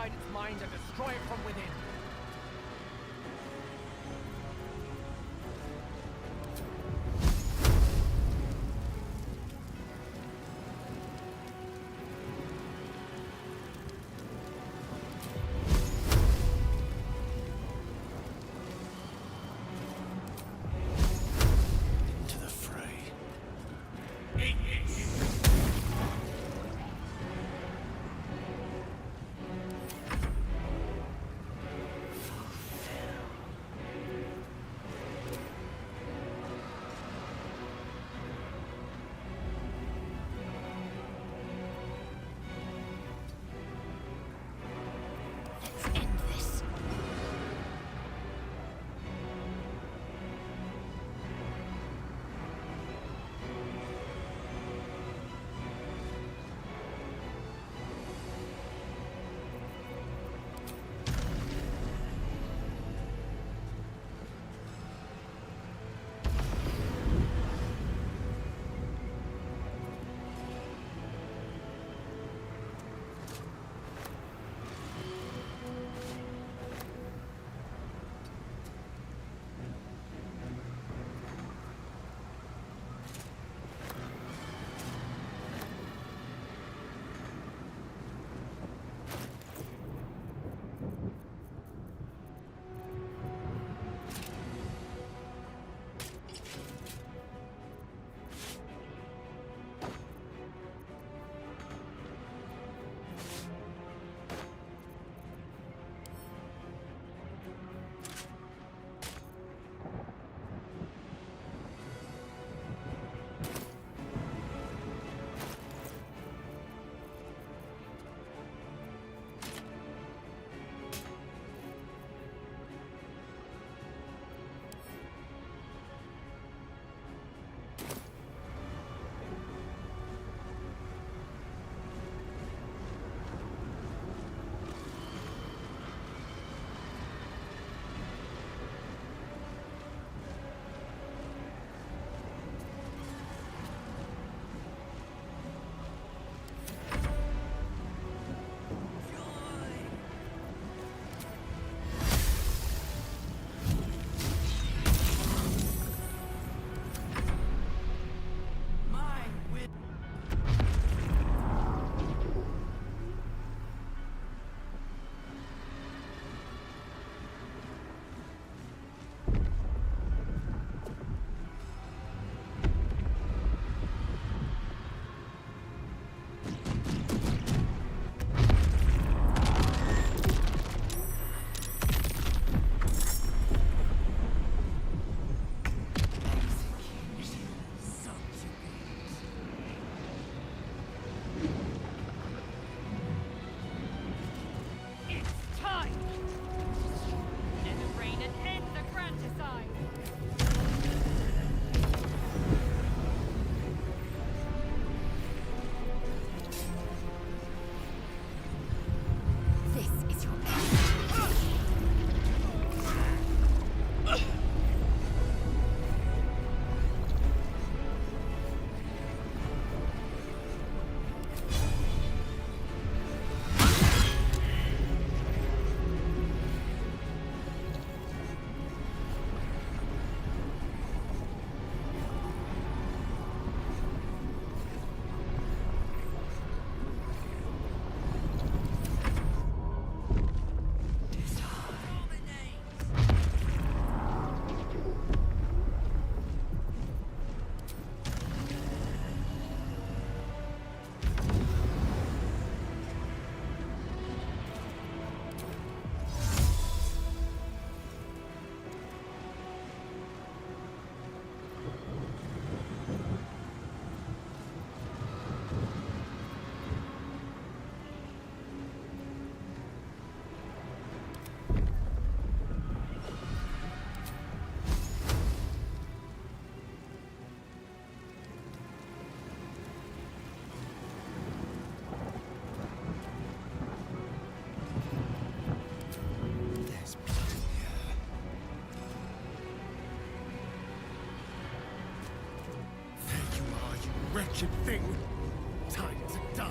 inside its mind and destroy it from within. wretched thing. Time to die.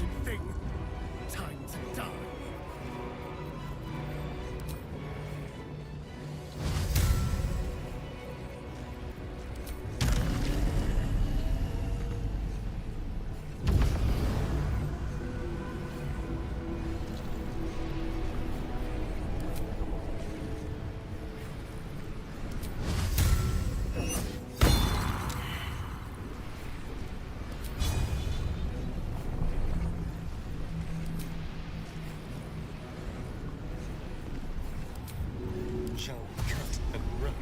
wretched thing. Time to die. Shall we cut and run?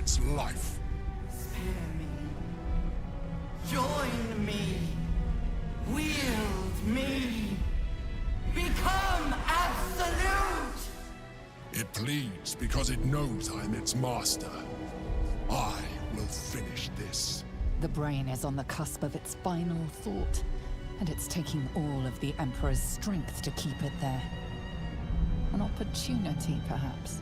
its life. Spare me. Join me. Wield me. Become absolute! It pleads because it knows I'm its master. I will finish this. The brain is on the cusp of its final thought. And it's taking all of the Emperor's strength to keep it there. An opportunity, perhaps.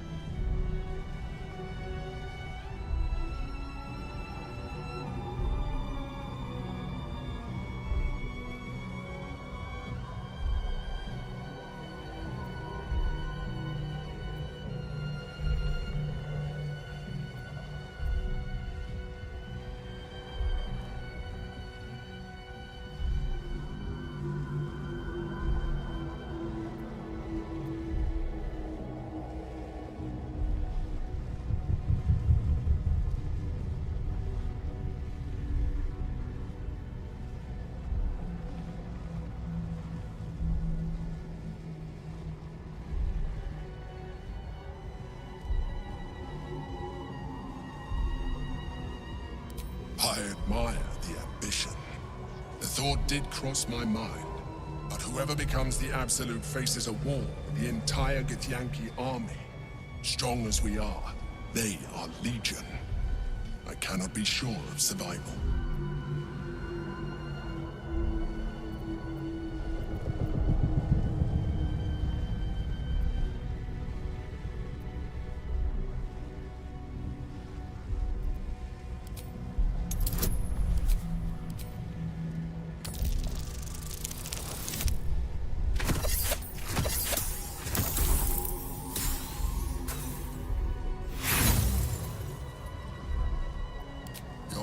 I admire the ambition. The thought did cross my mind. But whoever becomes the Absolute faces a war with the entire Githyanki army. Strong as we are, they are legion. I cannot be sure of survival.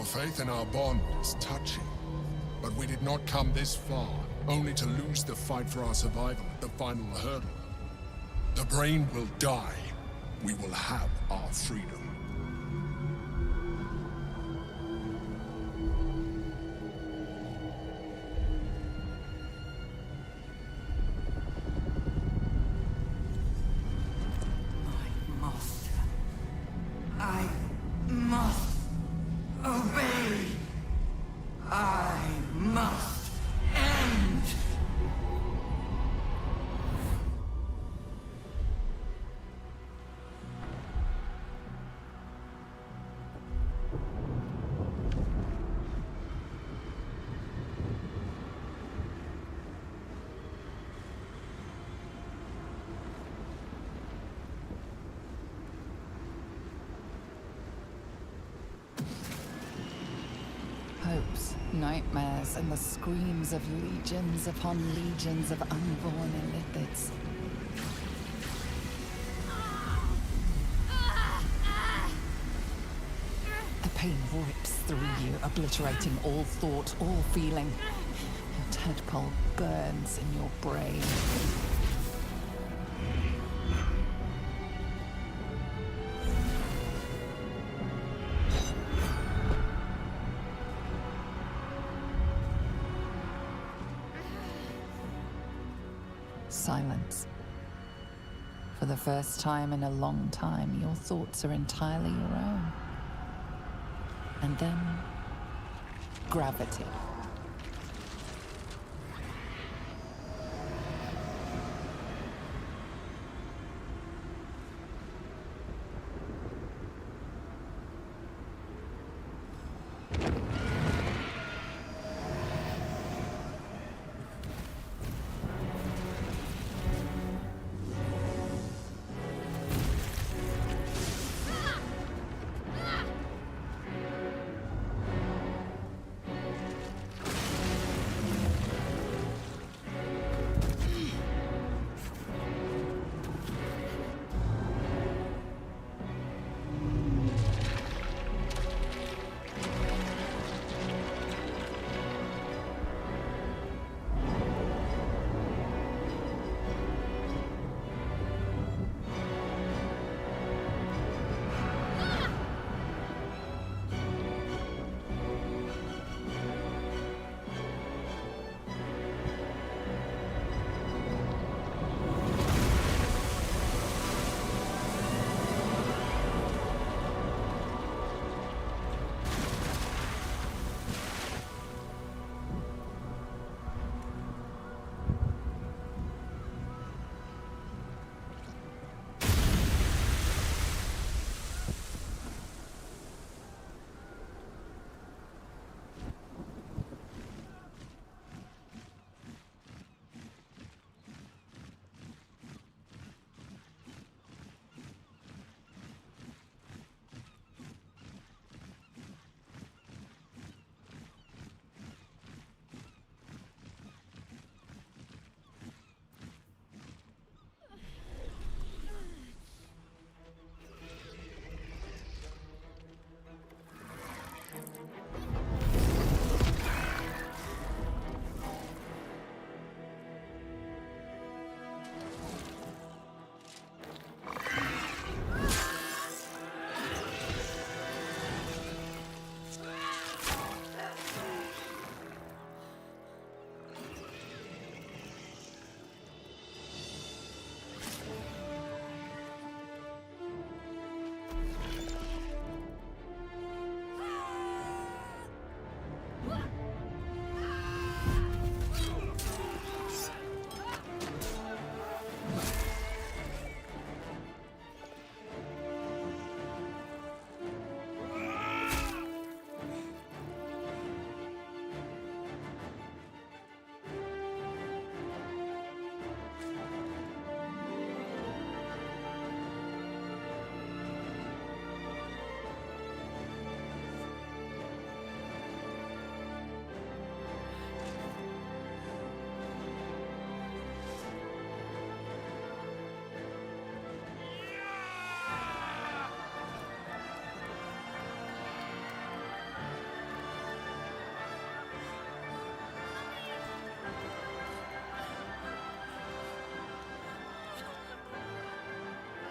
Faith in our bond is touching. But we did not come this far, only to lose the fight for our survival at the final hurdle. The brain will die. We will have our freedom. My master. I must obey. I must end. Hopes, nightmares, and the screams of legions upon legions of unborn illithids. The pain rips through you, obliterating all thought, all feeling. Your tadpole burns in your brain. Silence. For the first time in a long time, your thoughts are entirely your own. And then, gravity.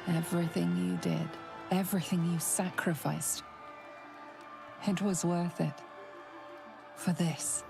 Everything you did, everything you sacrificed, it was worth it. For this.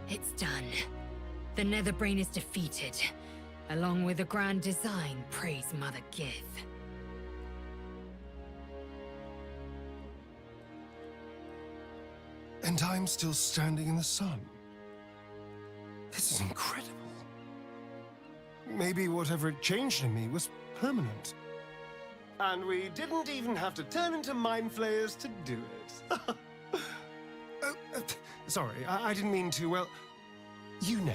It's done. The Netherbrain is defeated. Along with the grand design, praise Mother Gith. And I'm still standing in the sun. This is incredible. Maybe whatever it changed in me was permanent. And we didn't even have to turn into mind flayers to do it. Sorry, I didn't mean to, well, you know.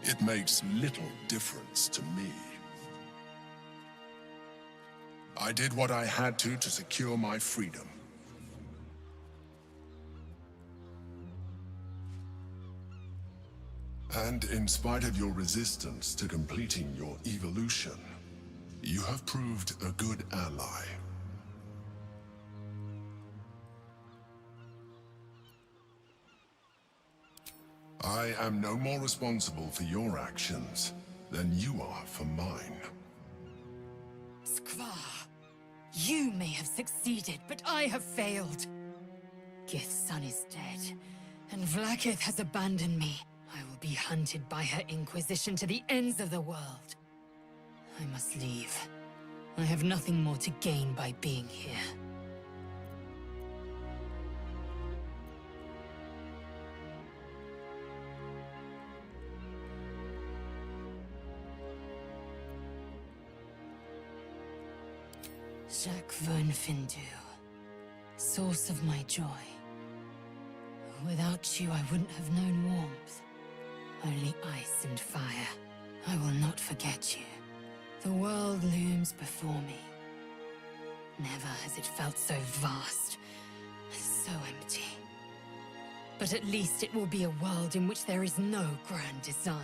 It makes little difference to me. I did what I had to secure my freedom. And in spite of your resistance to completing your evolution, you have proved a good ally. I am no more responsible for your actions than you are for mine. Skvar, you may have succeeded, but I have failed. Gith's son is dead, and Vlaakith has abandoned me. I will be hunted by her Inquisition to the ends of the world. I must leave. I have nothing more to gain by being here. Jacques Findu, source of my joy. Without you, I wouldn't have known warmth. Only ice and fire. I will not forget you. The world looms before me. Never has it felt so vast, so empty. But at least it will be a world in which there is no grand design.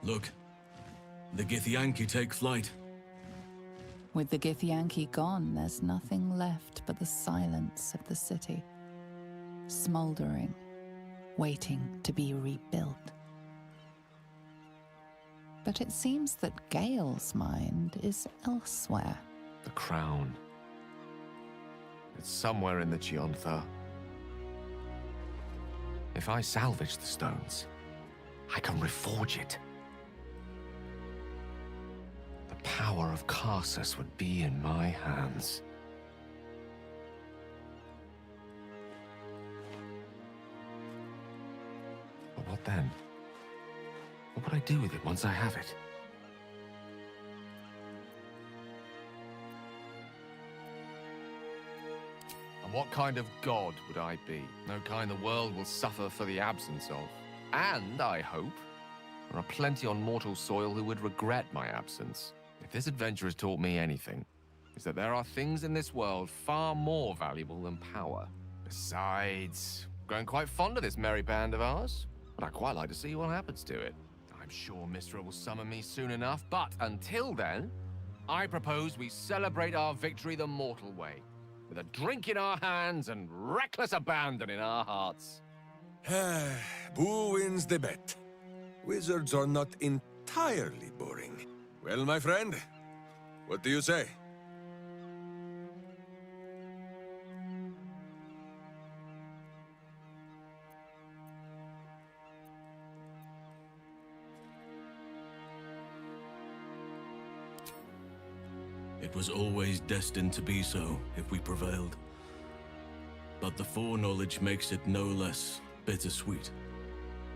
Look, the Githyanki take flight. With the Githyanki gone, there's nothing left but the silence of the city. Smoldering, waiting to be rebuilt. But it seems that Gale's mind is elsewhere. The crown. It's somewhere in the Giontha. If I salvage the stones, I can reforge it. The power of Karsus would be in my hands. But what then? What would I do with it once I have it? And what kind of god would I be? No kind the world will suffer for the absence of. And, I hope, there are plenty on mortal soil who would regret my absence. If this adventure has taught me anything, it's that there are things in this world far more valuable than power. Besides, I'm growing quite fond of this merry band of ours, but I'd quite like to see what happens to it. I'm sure Misra will summon me soon enough, but until then, I propose we celebrate our victory the mortal way, with a drink in our hands and reckless abandon in our hearts. Who wins the bet? Wizards are not entirely boring. Well, my friend, What do you say? It was always destined to be so, if we prevailed. But the foreknowledge makes it no less bittersweet.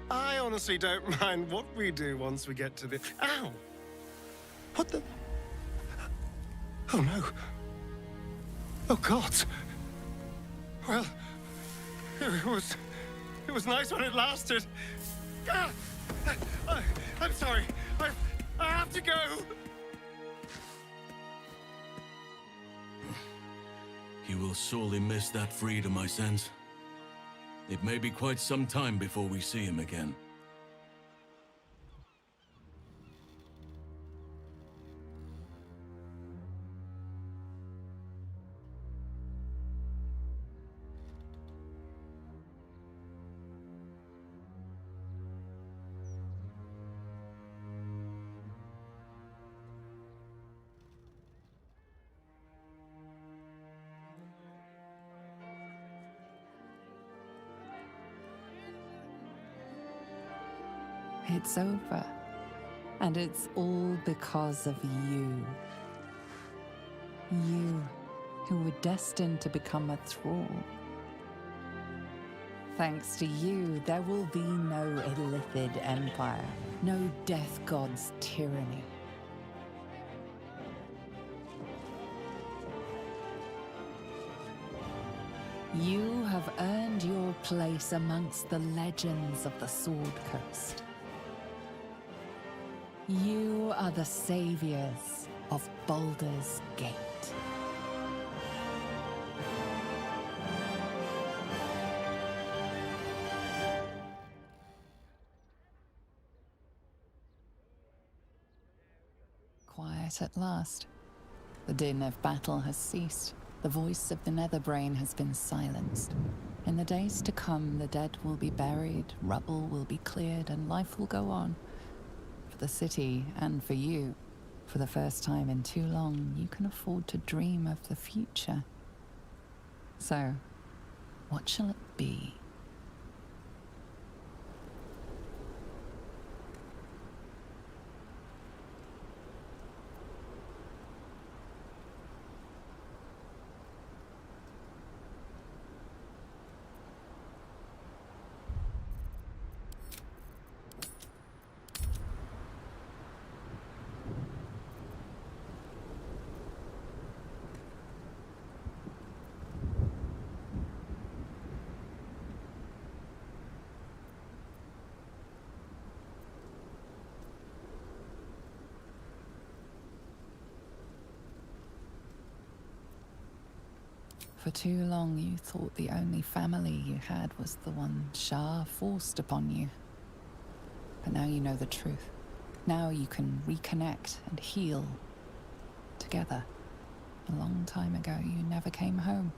I honestly don't mind what we do once we get to the... Ow! What the... Oh no. Oh God. Well, it was nice when it lasted. Ah! I'm sorry. I have to go. You will sorely miss that freedom, I sense. It may be quite some time before we see him again. It's over. And it's all because of you. You, who were destined to become a thrall. Thanks to you, there will be no Illithid empire, no death god's tyranny. You have earned your place amongst the legends of the Sword Coast. You are the saviors of Baldur's Gate. Quiet at last. The din of battle has ceased. The voice of the Netherbrain has been silenced. In the days to come, the dead will be buried, rubble will be cleared, and life will go on. For the city, and for you, for the first time in too long, you can afford to dream of the future. So, what shall it be? For too long, you thought the only family you had was the one Shah forced upon you. But now you know the truth. Now you can reconnect and heal together. A long time ago, you never came home.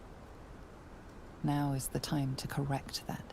Now is the time to correct that.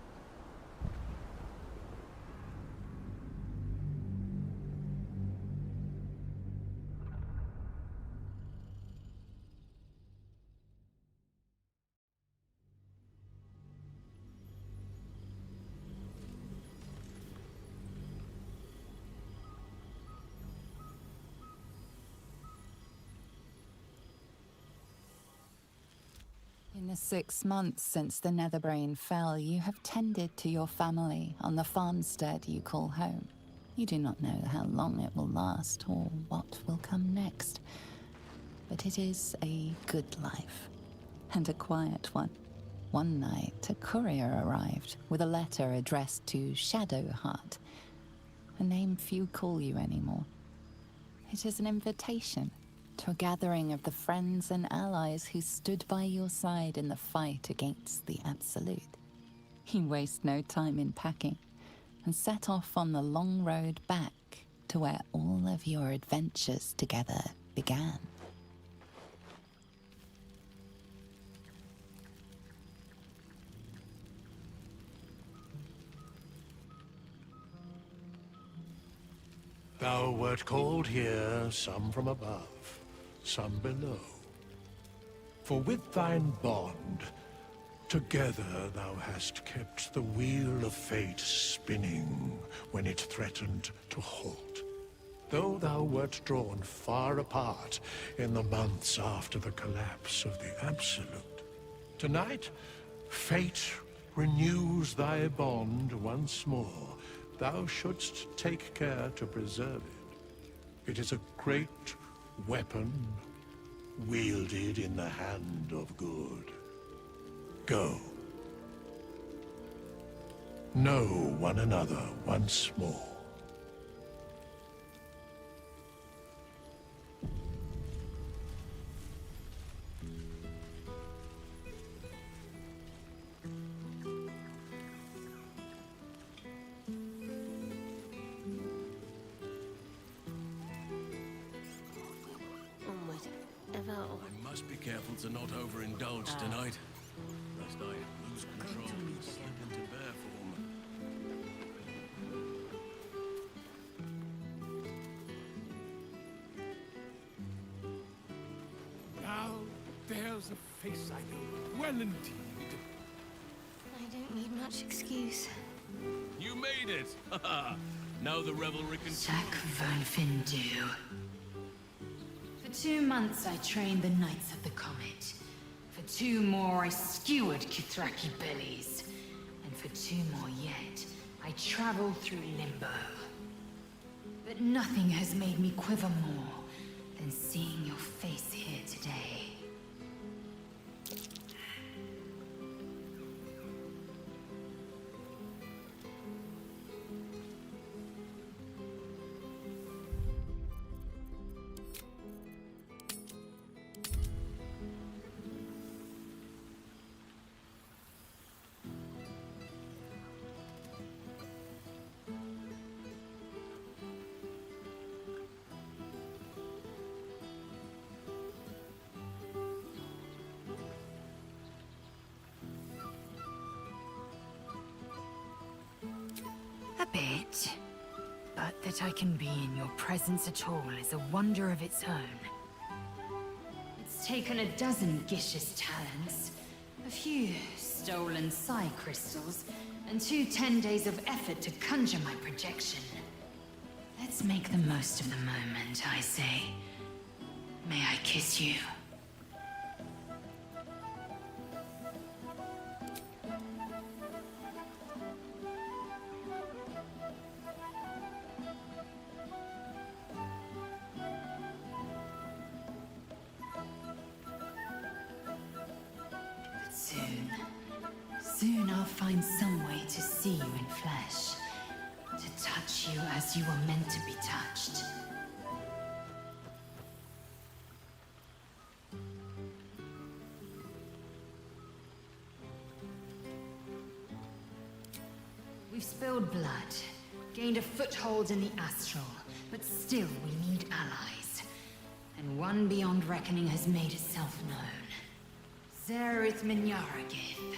In the 6 months since the Netherbrain fell, you have tended to your family on the farmstead you call home. You do not know how long it will last or what will come next. But it is a good life, and a quiet one. One night, a courier arrived with a letter addressed to Shadowheart, a name few call you anymore. It is an invitation to a gathering of the friends and allies who stood by your side in the fight against the Absolute. You waste no time in packing and set off on the long road back to where all of your adventures together began. Thou wert called here, some from above, some below. For with thine bond, together thou hast kept the wheel of fate spinning when it threatened to halt. Though thou wert drawn far apart in the months after the collapse of the Absolute, tonight, fate renews thy bond once more. Thou shouldst take care to preserve it. It is a great weapon, wielded in the hand of good. Go. Know one another once more. I must be careful to not overindulge tonight, lest I lose control and slip into bear form. Now, there's a face I know well indeed. I don't need much excuse. You made it! Now the revelry can... Jack Van Findu. For 2 months I trained the Knights of the Comet. For 2 more I skewered Kithraki bellies. And for 2 more yet, I traveled through Limbo. But nothing has made me quiver more than seeing your face here today. A bit. But that I can be in your presence at all is a wonder of its own. It's taken a dozen Gish's talents, a few stolen psi crystals, and 2 10 days of effort to conjure my projection. Let's make the most of the moment, I say. May I kiss you? Soon I'll find some way to see you in flesh. To touch you as you were meant to be touched. We've spilled blood, gained a foothold in the astral, but still we need allies. And one beyond reckoning has made itself known. Zerith Minyaragith.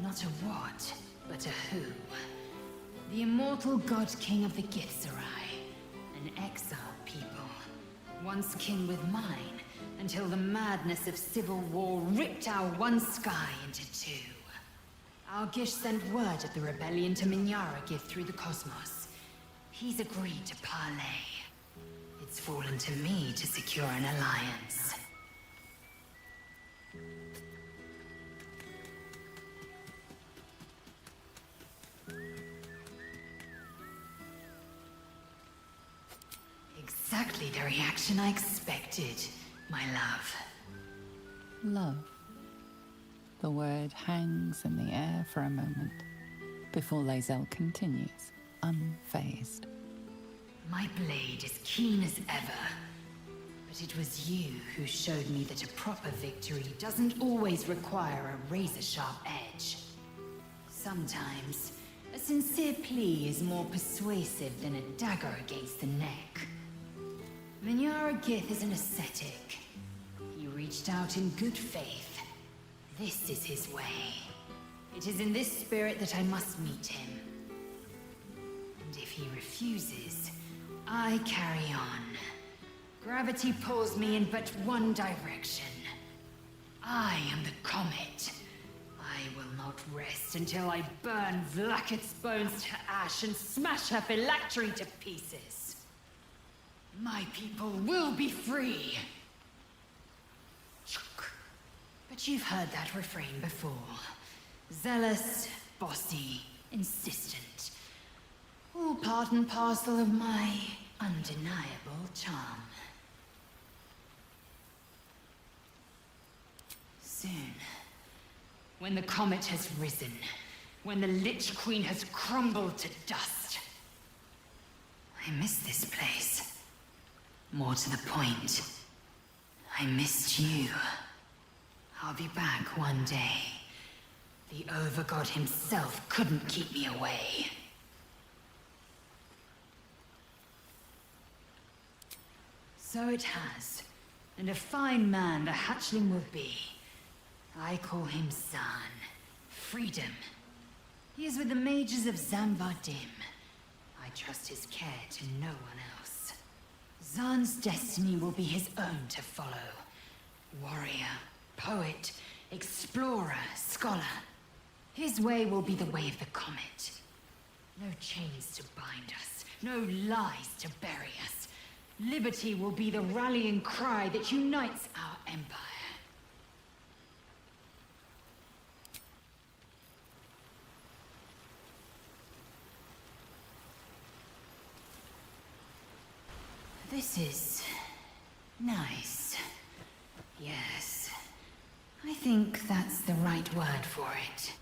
Not a what, but a who. The immortal god king of the Githzerai. An exiled people. Once kin with mine, until the madness of civil war ripped our one sky into 2. Our Gish sent word of the rebellion to Minyaragith through the cosmos. He's agreed to parley. It's fallen to me to secure an alliance. Exactly the reaction I expected, my love. Love. The word hangs in the air for a moment, before Lae'zel continues, unfazed. My blade is keen as ever. But it was you who showed me that a proper victory doesn't always require a razor-sharp edge. Sometimes, a sincere plea is more persuasive than a dagger against the neck. Minyaragith is an ascetic. He reaches reached out in good faith. This is his way. It is in this spirit that I must meet him. And if he refuses, I carry on. Gravity pulls me in but one direction. I am the comet. I will not rest until I burn Vlaakith's bones to ash and smash her phylactery to pieces. My people will be free. But you've heard that refrain before. Zealous, bossy, insistent. All part and parcel of my undeniable charm. Soon, when the comet has risen, when the Lich Queen has crumbled to dust, I miss this place. More to the point, I missed you. I'll be back one day. The Overgod himself couldn't keep me away. So it has, and a fine man the hatchling will be. I call him Zaan. Freedom. He is with the mages of Zamvardim. I trust his care to no one else. Zaan's destiny will be his own to follow. Warrior, poet, explorer, scholar. His way will be the way of the comet. No chains to bind us, no lies to bury us. Liberty will be the rallying cry that unites our empire. This is nice. Yes. I think that's the right word for it.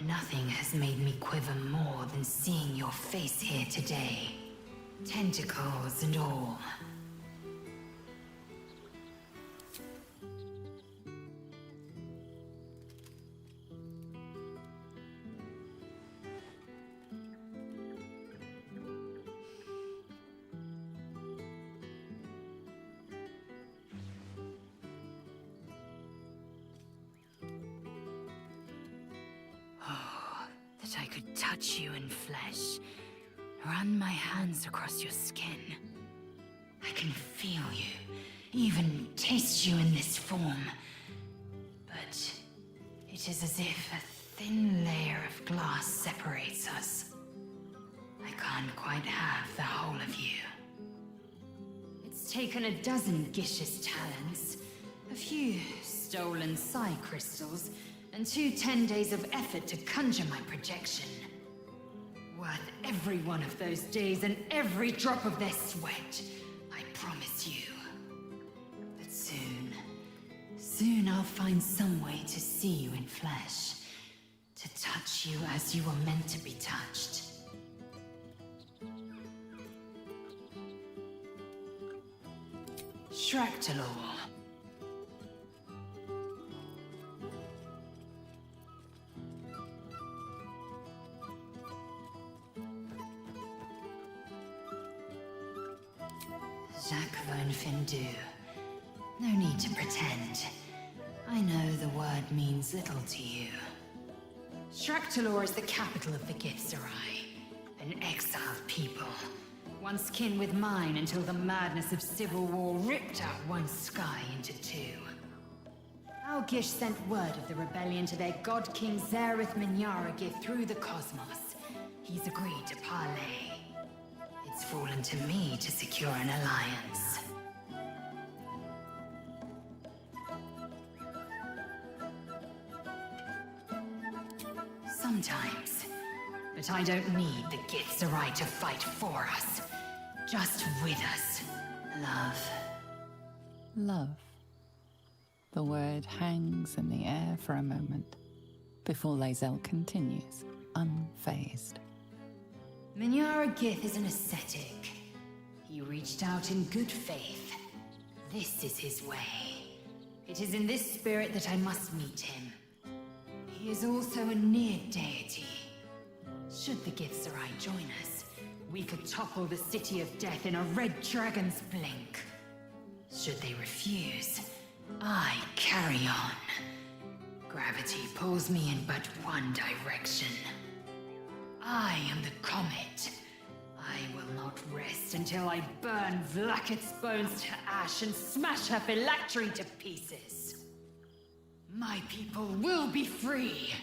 Nothing has made me quiver more than seeing your face here today. Tentacles and all. That I could touch you in flesh, run my hands across your skin. I can feel you, even taste you in this form. But it is as if a thin layer of glass separates us. I can't quite have the whole of you. It's taken a dozen Gish's talents, a few stolen psi crystals, and 2 10 days of effort to conjure my projection. Worth every one of those days and every drop of their sweat, I promise you. But soon I'll find some way to see you in flesh, to touch you as you were meant to be touched. Shractalor. Jacques Von Findu. No need to pretend. I know the word means little to you. Shractalor is the capital of the Githzerai, an exiled people. Once kin with mine until the madness of civil war ripped out one sky into 2. Our Gish sent word of the rebellion to their god king Zareth Minyaragith through the cosmos. He's agreed to parley. It's fallen to me to secure an alliance. sometimes. But I don't need the Githzerai to fight for us. Just with us. Love. Love. The word hangs in the air for a moment, before Lae'zel continues, unfazed. Minyara Gith is an ascetic. He reached out in good faith. This is his way. It is in this spirit that I must meet him. He is also a near deity. Should the Githzerai join us, we could topple the City of Death in a red dragon's blink. Should they refuse, I carry on. Gravity pulls me in but one direction. I am the comet. I will not rest until I burn Vlaakith's bones to ash and smash her phylactery to pieces. My people will be free.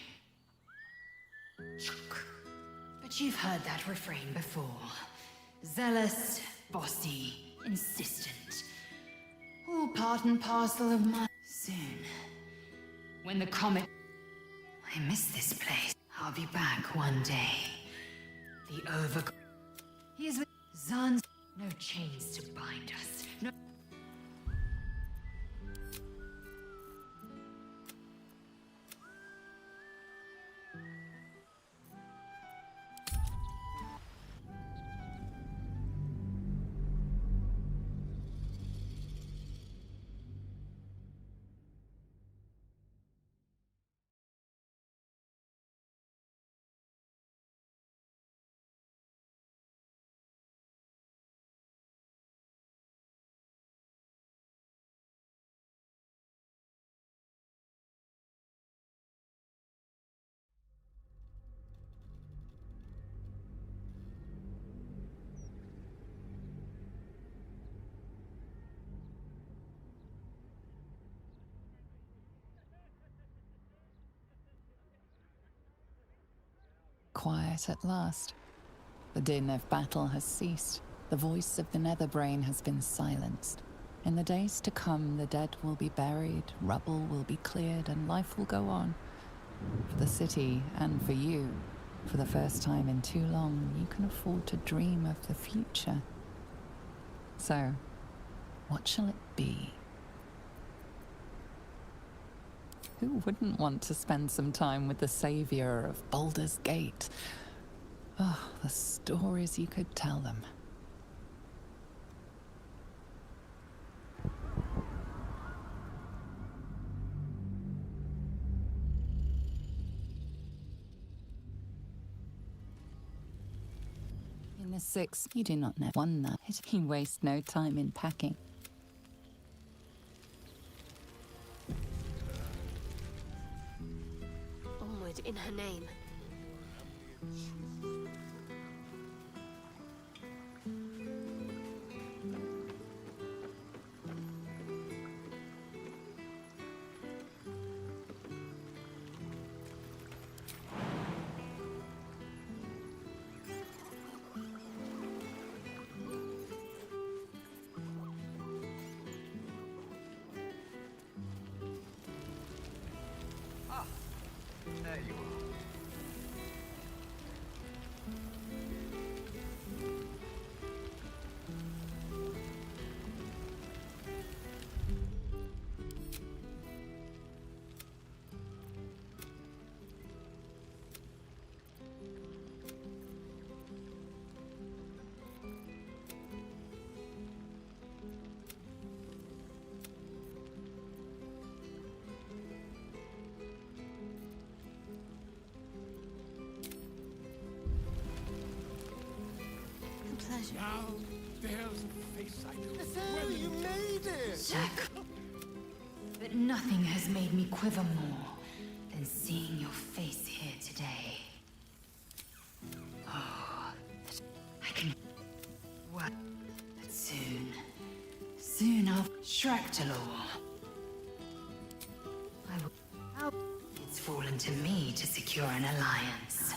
But you've heard that refrain before. Zealous, bossy, insistent. All part and parcel of my... Soon, when the comet... I miss this place. I'll be back one day. The over... He is with Zan's... No chains to bind us. No... Quiet at last. The din of battle has ceased. The voice of the Netherbrain has been silenced. In the days to come, the dead will be buried, rubble will be cleared, and life will go on. For the city, and for you, for the first time in too long, you can afford to dream of the future. So, what shall it be? Who wouldn't want to spend some time with the savior of Baldur's Gate? Oh, the stories you could tell them. In the 6, you do not know one that. He wastes no time in packing. Onward in her name. There you are. Pleasure. Now there's a face I know. So you made it! Jack. But nothing has made me quiver more than seeing your face here today. Oh, I can... What? But soon I'll... Shractalor. It's fallen to me to secure an alliance.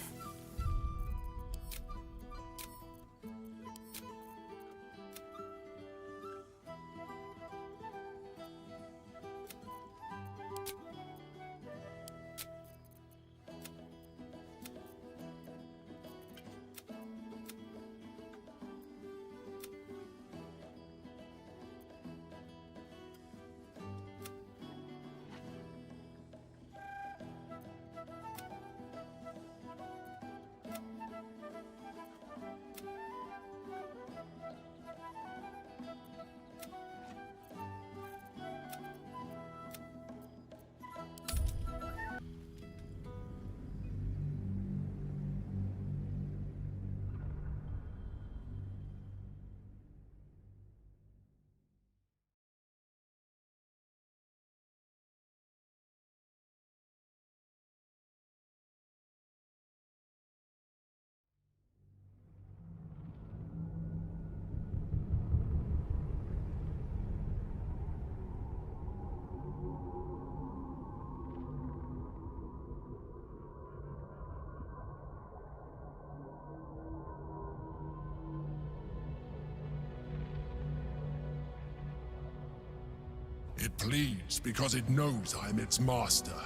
It pleads because it knows I'm its master.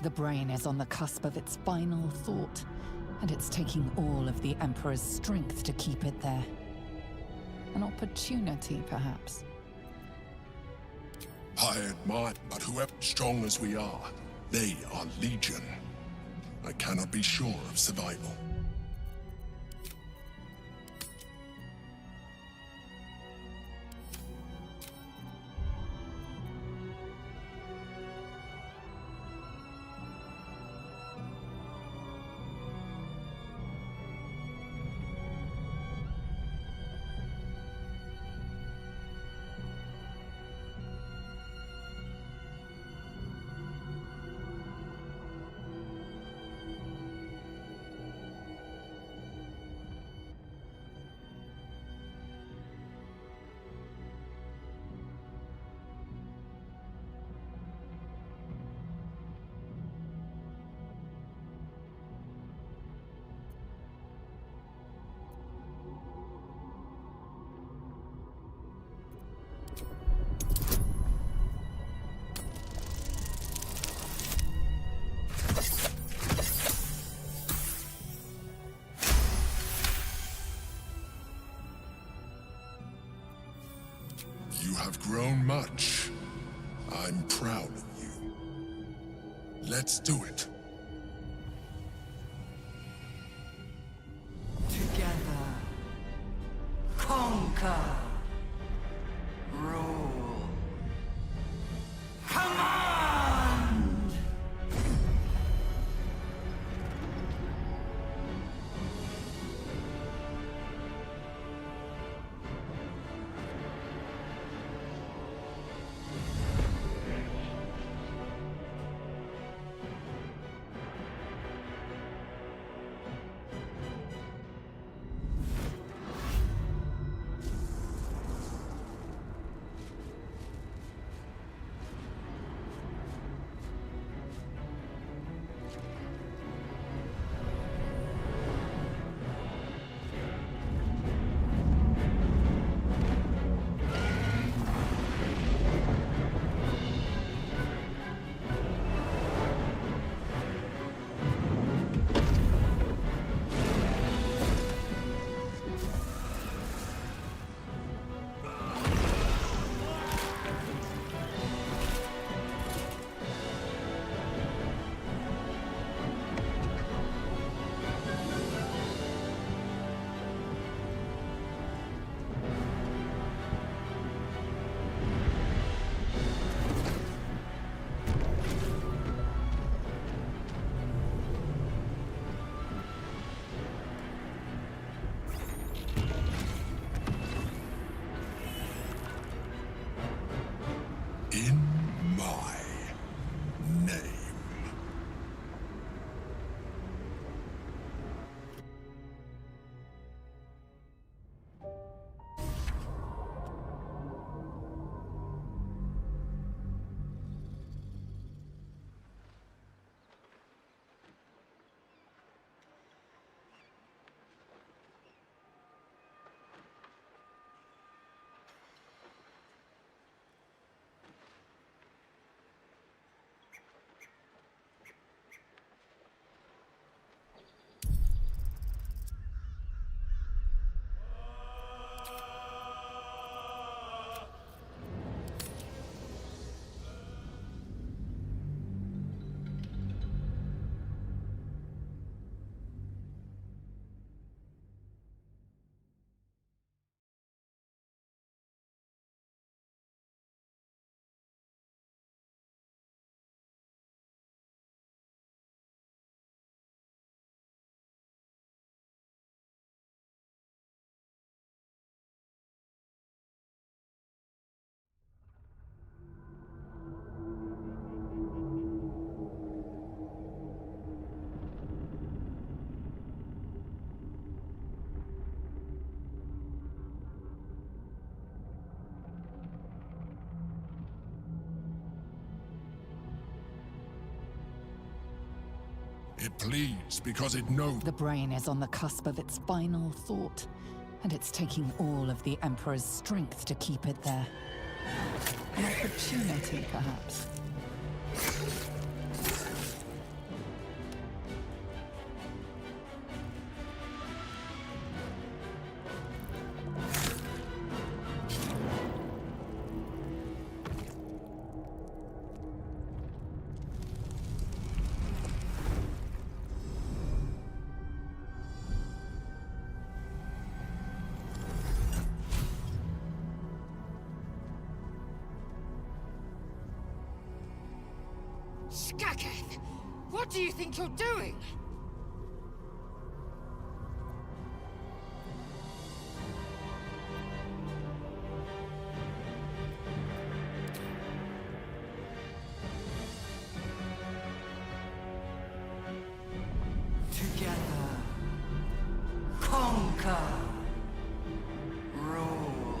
The brain is on the cusp of its final thought, and it's taking all of the Emperor's strength to keep it there. An opportunity, perhaps. I admire, but whoever strong as we are, they are legion. I cannot be sure of survival. You have grown much. I'm proud of you. Let's do it. Together. Conquer. Rule. Command! In my name. It pleads because it knows. The brain is on the cusp of its final thought, and it's taking all of the Emperor's strength to keep it there. An opportunity, perhaps. Skaketh! What do you think you're doing? Together. Conquer. Rule.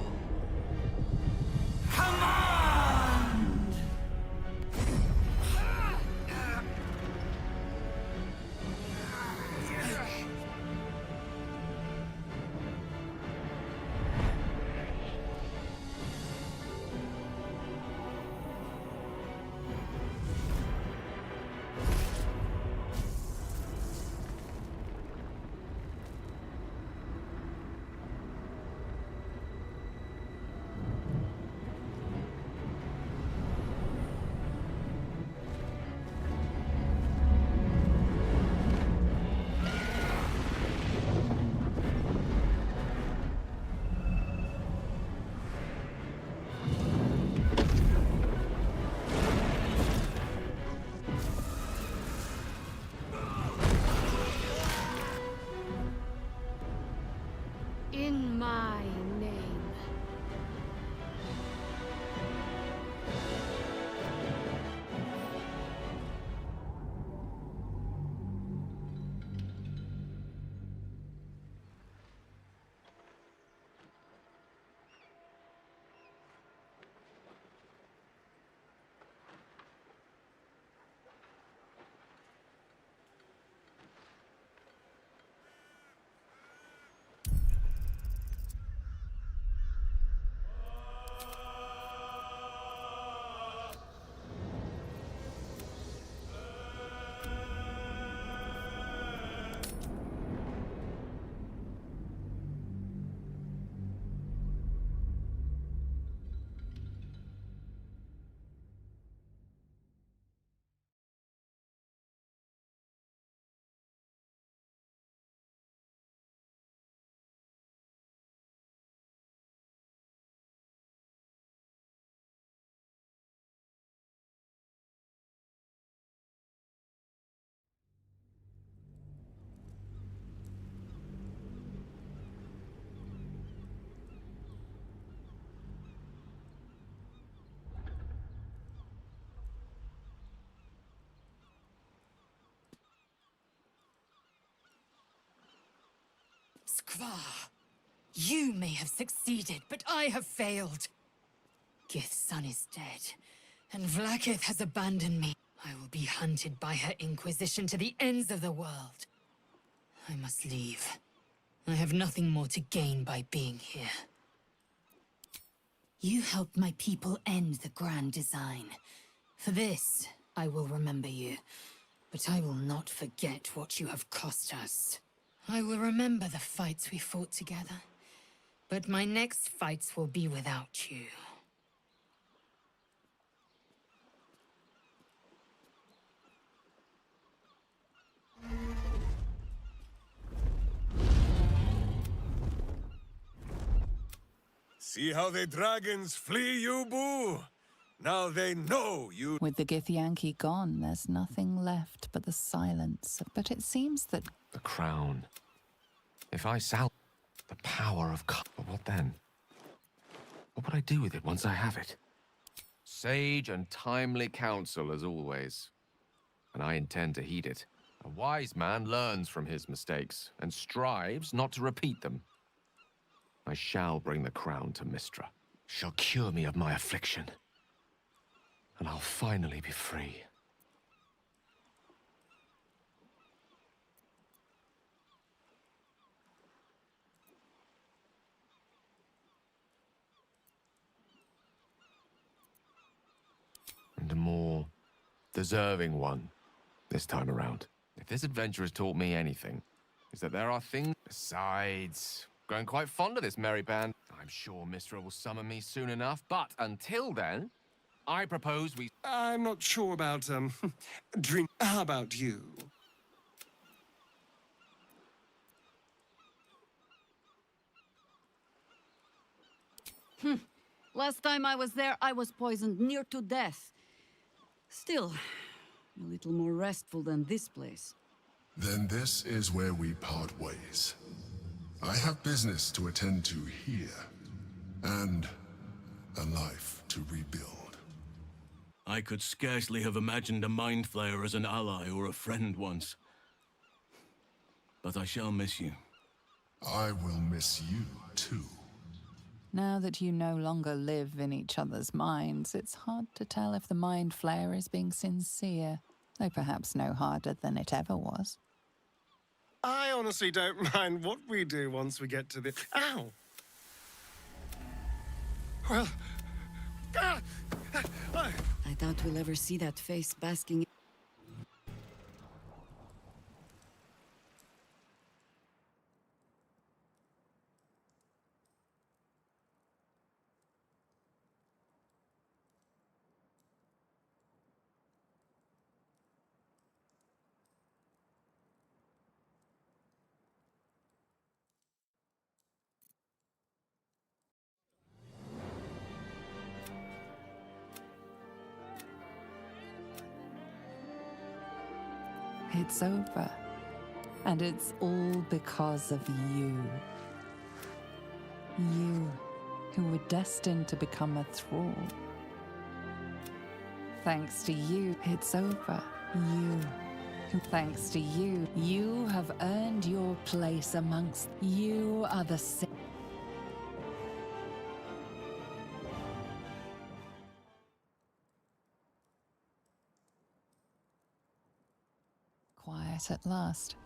Command! In my name. Skvar, you may have succeeded, but I have failed. Gith's son is dead, and Vlaakith has abandoned me. I will be hunted by her Inquisition to the ends of the world. I must leave. I have nothing more to gain by being here. You helped my people end the Grand Design. For this, I will remember you. But I will not forget what you have cost us. I will remember the fights we fought together. But my next fights will be without you. See how the dragons flee you, boo? Now they know you. With the Githyanki gone, there's nothing left but the silence. But it seems that... The crown. If I sell the power of... But what then? What would I do with it once I have it? Sage and timely counsel, as always. And I intend to heed it. A wise man learns from his mistakes, and strives not to repeat them. I shall bring the crown to Mistra. She'll cure me of my affliction. And I'll finally be free. deserving one this time around. If this adventure has taught me anything, is that there are things... Besides, growing quite fond of this merry band. I'm sure Mistra will summon me soon enough, but until then, I propose we... I'm not sure about, drink. How about you? Last time I was there, I was poisoned near to death. Still, a little more restful than this place. Then this is where we part ways. I have business to attend to here, and a life to rebuild. I could scarcely have imagined a Mind Flayer as an ally or a friend once. But I shall miss you. I will miss you, too. Now that you no longer live in each other's minds, it's hard to tell if the Mind Flayer is being sincere, though perhaps no harder than it ever was. I honestly don't mind what we do once we get to the... Ow! Well... I doubt we'll ever see that face basking... It's over. And it's all because of you. You, who were destined to become a thrall. Thanks to you, it's over. You, who, thanks to you, you have earned your place amongst... You are the... Quiet at last.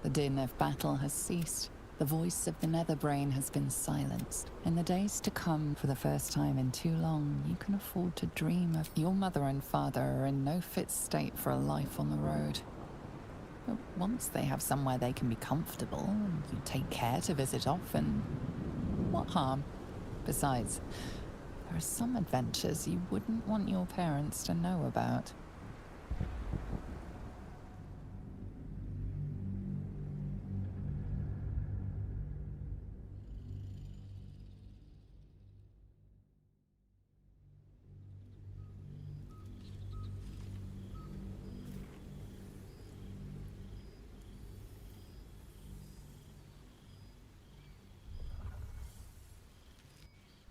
The din of battle has ceased. The voice of the Netherbrain has been silenced. In the days to come, for the first time in too long, you can afford to dream of... Your mother and father are in no fit state for a life on the road. But once they have somewhere they can be comfortable, and you take care to visit often, what harm? Besides, there are some adventures you wouldn't want your parents to know about.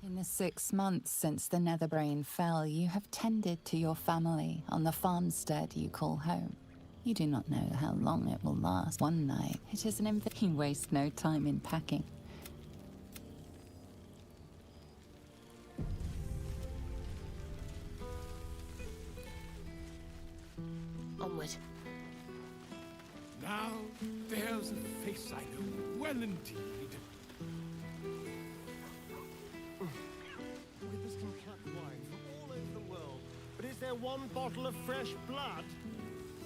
In the 6 months since the Netherbrain fell, you have tended to your family on the farmstead you call home. You do not know how long it will last. One night, it is an you waste no time in packing. Onward. Now there's a face I know well indeed. Whippers can cut wine from all over the world, but is there one bottle of fresh blood?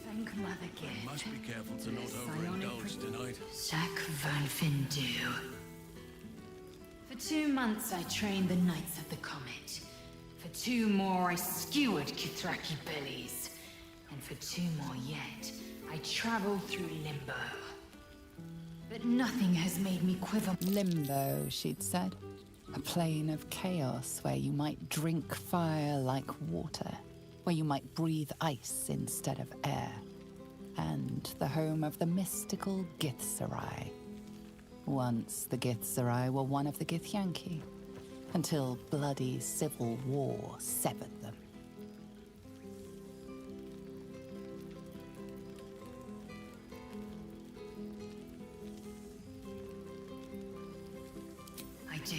Thank Mother Gift. Must be careful to not overindulge tonight. Jack Van Findu. For 2 months I trained the Knights of the Comet. For 2 more I skewered Kithraki bellies. And for 2 more yet, I traveled through Limbo. But nothing has made me quiver. Limbo, she'd said. A plane of chaos where you might drink fire like water, where you might breathe ice instead of air, and the home of the mystical Githzerai. Once the Githzerai were one of the Githyanki, until bloody civil war severed them. I do.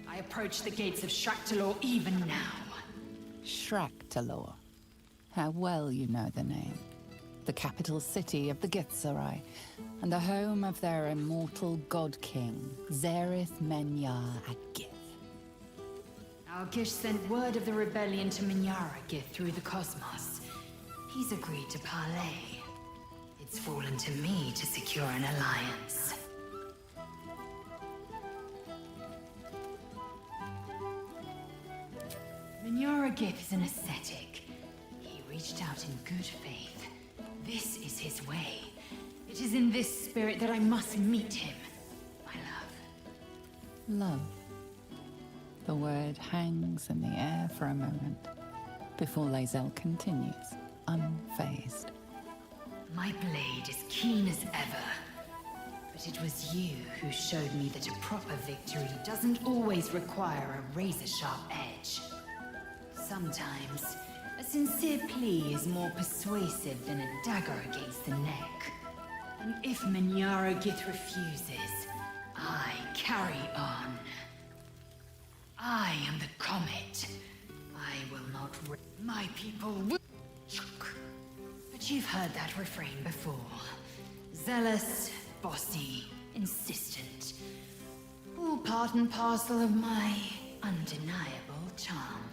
I approach the gates of Shraktalor even now. Shraktalor. How well you know the name. The capital city of the Githzerai, and the home of their immortal god king, Zerith Menyar Agith. Our Gish sent word of the rebellion to Minyara Gith through the cosmos. He's agreed to parley. It's fallen to me to secure an alliance. Gith is an ascetic. He reached out in good faith. This is his way. It is in this spirit that I must meet him, my love. Love. The word hangs in the air for a moment before Lae'zel continues, unfazed. My blade is keen as ever. But it was you who showed me that a proper victory doesn't always require a razor-sharp edge. Sometimes, a sincere plea is more persuasive than a dagger against the neck. And if Gith refuses, I carry on. I am the comet. I will not my people will. But you've heard that refrain before. Zealous, bossy, insistent. All part and parcel of my undeniable charm.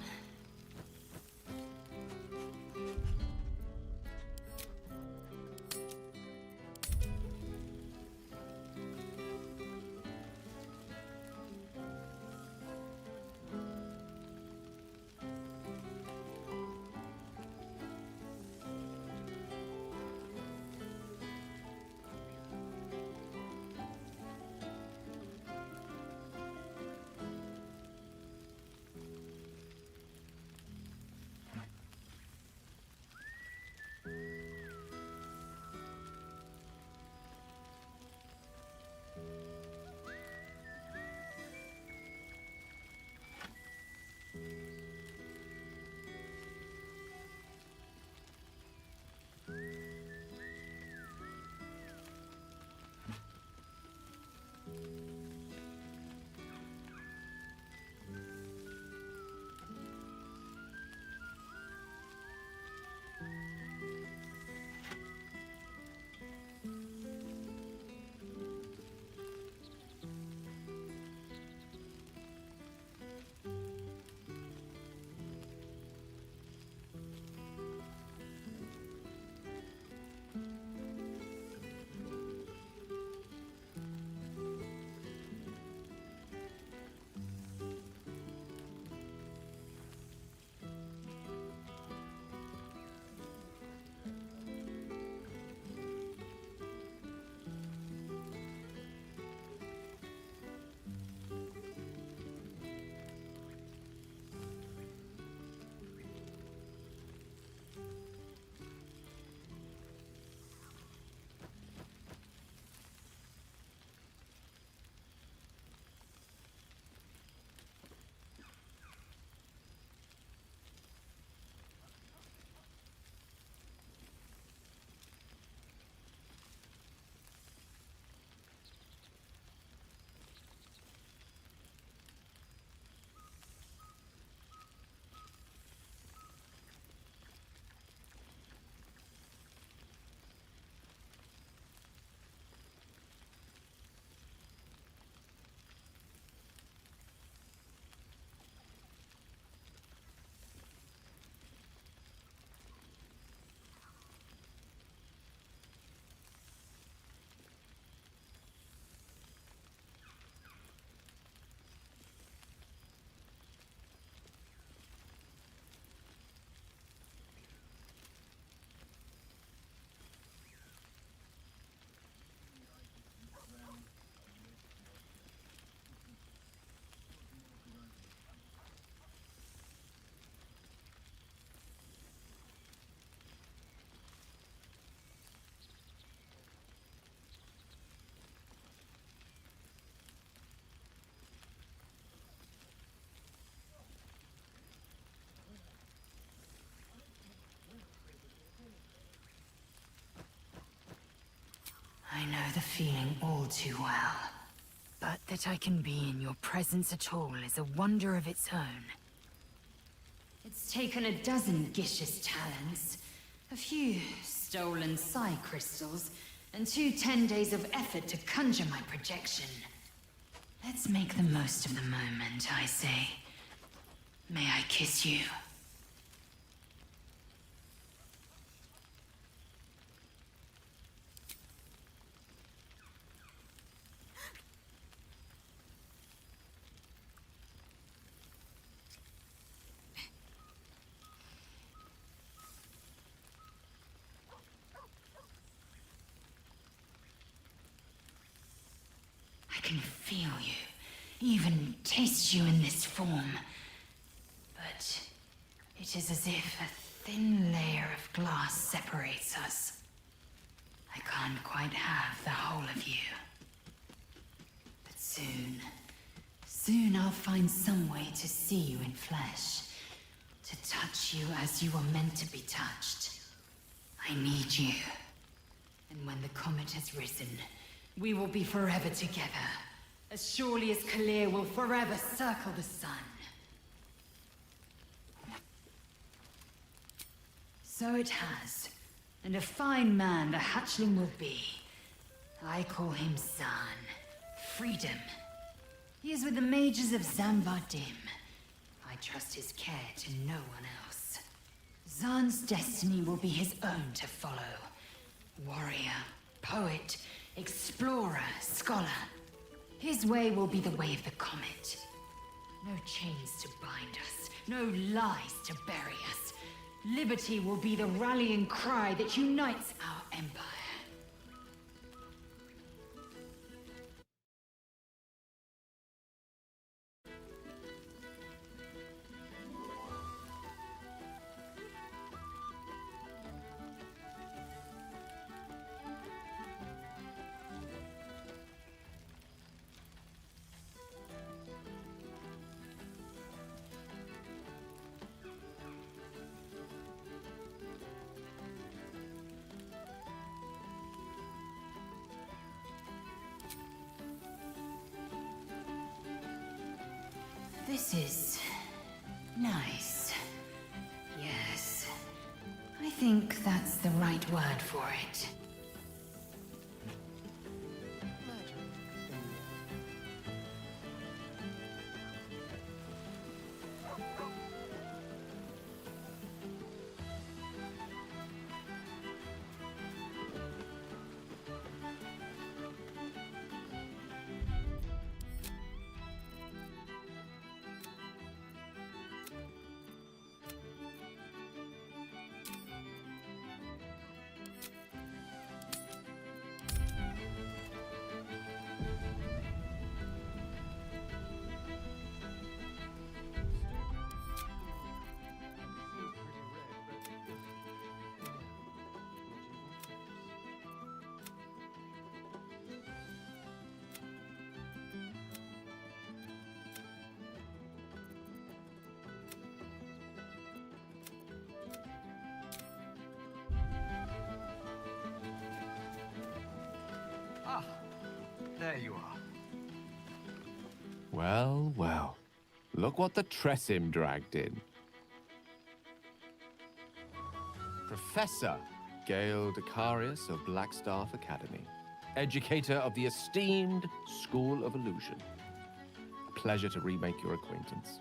I know the feeling all too well. But that I can be in your presence at all is a wonder of its own. It's taken a dozen Gish's talents, a few stolen psi crystals, and 2 10 days of effort to conjure my projection. Let's make the most of the moment, I say. May I kiss you? I can feel you, even taste you in this form. But it is as if a thin layer of glass separates us. I can't quite have the whole of you. But soon I'll find some way to see you in flesh. To touch you as you were meant to be touched. I need you. And when the comet has risen, we will be forever together. As surely as Kalir will forever circle the sun. So it has. And a fine man the hatchling will be. I call him Zahn. Freedom. He is with the mages of Zambardim. I trust his care to no one else. Zahn's destiny will be his own to follow. Warrior, poet, explorer, scholar. His way will be the way of the comet. No chains to bind us, no lies to bury us. Liberty will be the rallying cry that unites our empire. This is nice. Yes. I think that's the right word for it. Ah, there you are. Well, well. Look what the Tressim dragged in. Professor Gale Decarius of Blackstaff Academy. Educator of the esteemed School of Illusion. A pleasure to remake your acquaintance.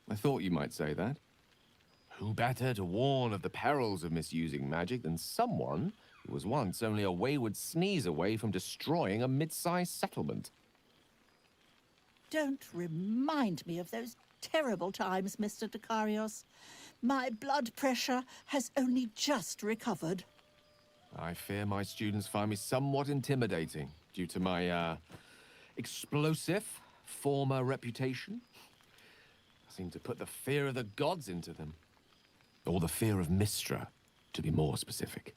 I thought you might say that. Who better to warn of the perils of misusing magic than someone who was once only a wayward sneeze away from destroying a mid-sized settlement? Don't remind me of those terrible times, Mr. Decarios. My blood pressure has only just recovered. I fear my students find me somewhat intimidating due to my, explosive former reputation. I seem to put the fear of the gods into them. Or the fear of Mystra, to be more specific.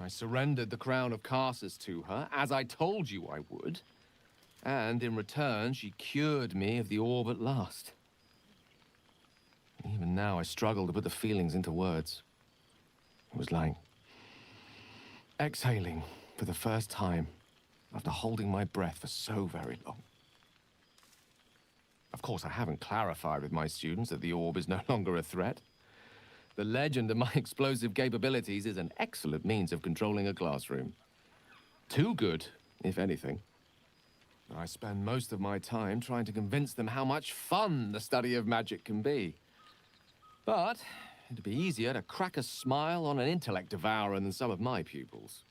I surrendered the crown of Carsus to her, as I told you I would. And in return, she cured me of the orb at last. Even now, I struggle to put the feelings into words. It was like exhaling for the first time after holding my breath for so very long. Of course, I haven't clarified with my students that the orb is no longer a threat. The legend of my explosive capabilities is an excellent means of controlling a classroom. Too good, if anything. I spend most of my time trying to convince them how much fun the study of magic can be. But it'd be easier to crack a smile on an intellect devourer than some of my pupils.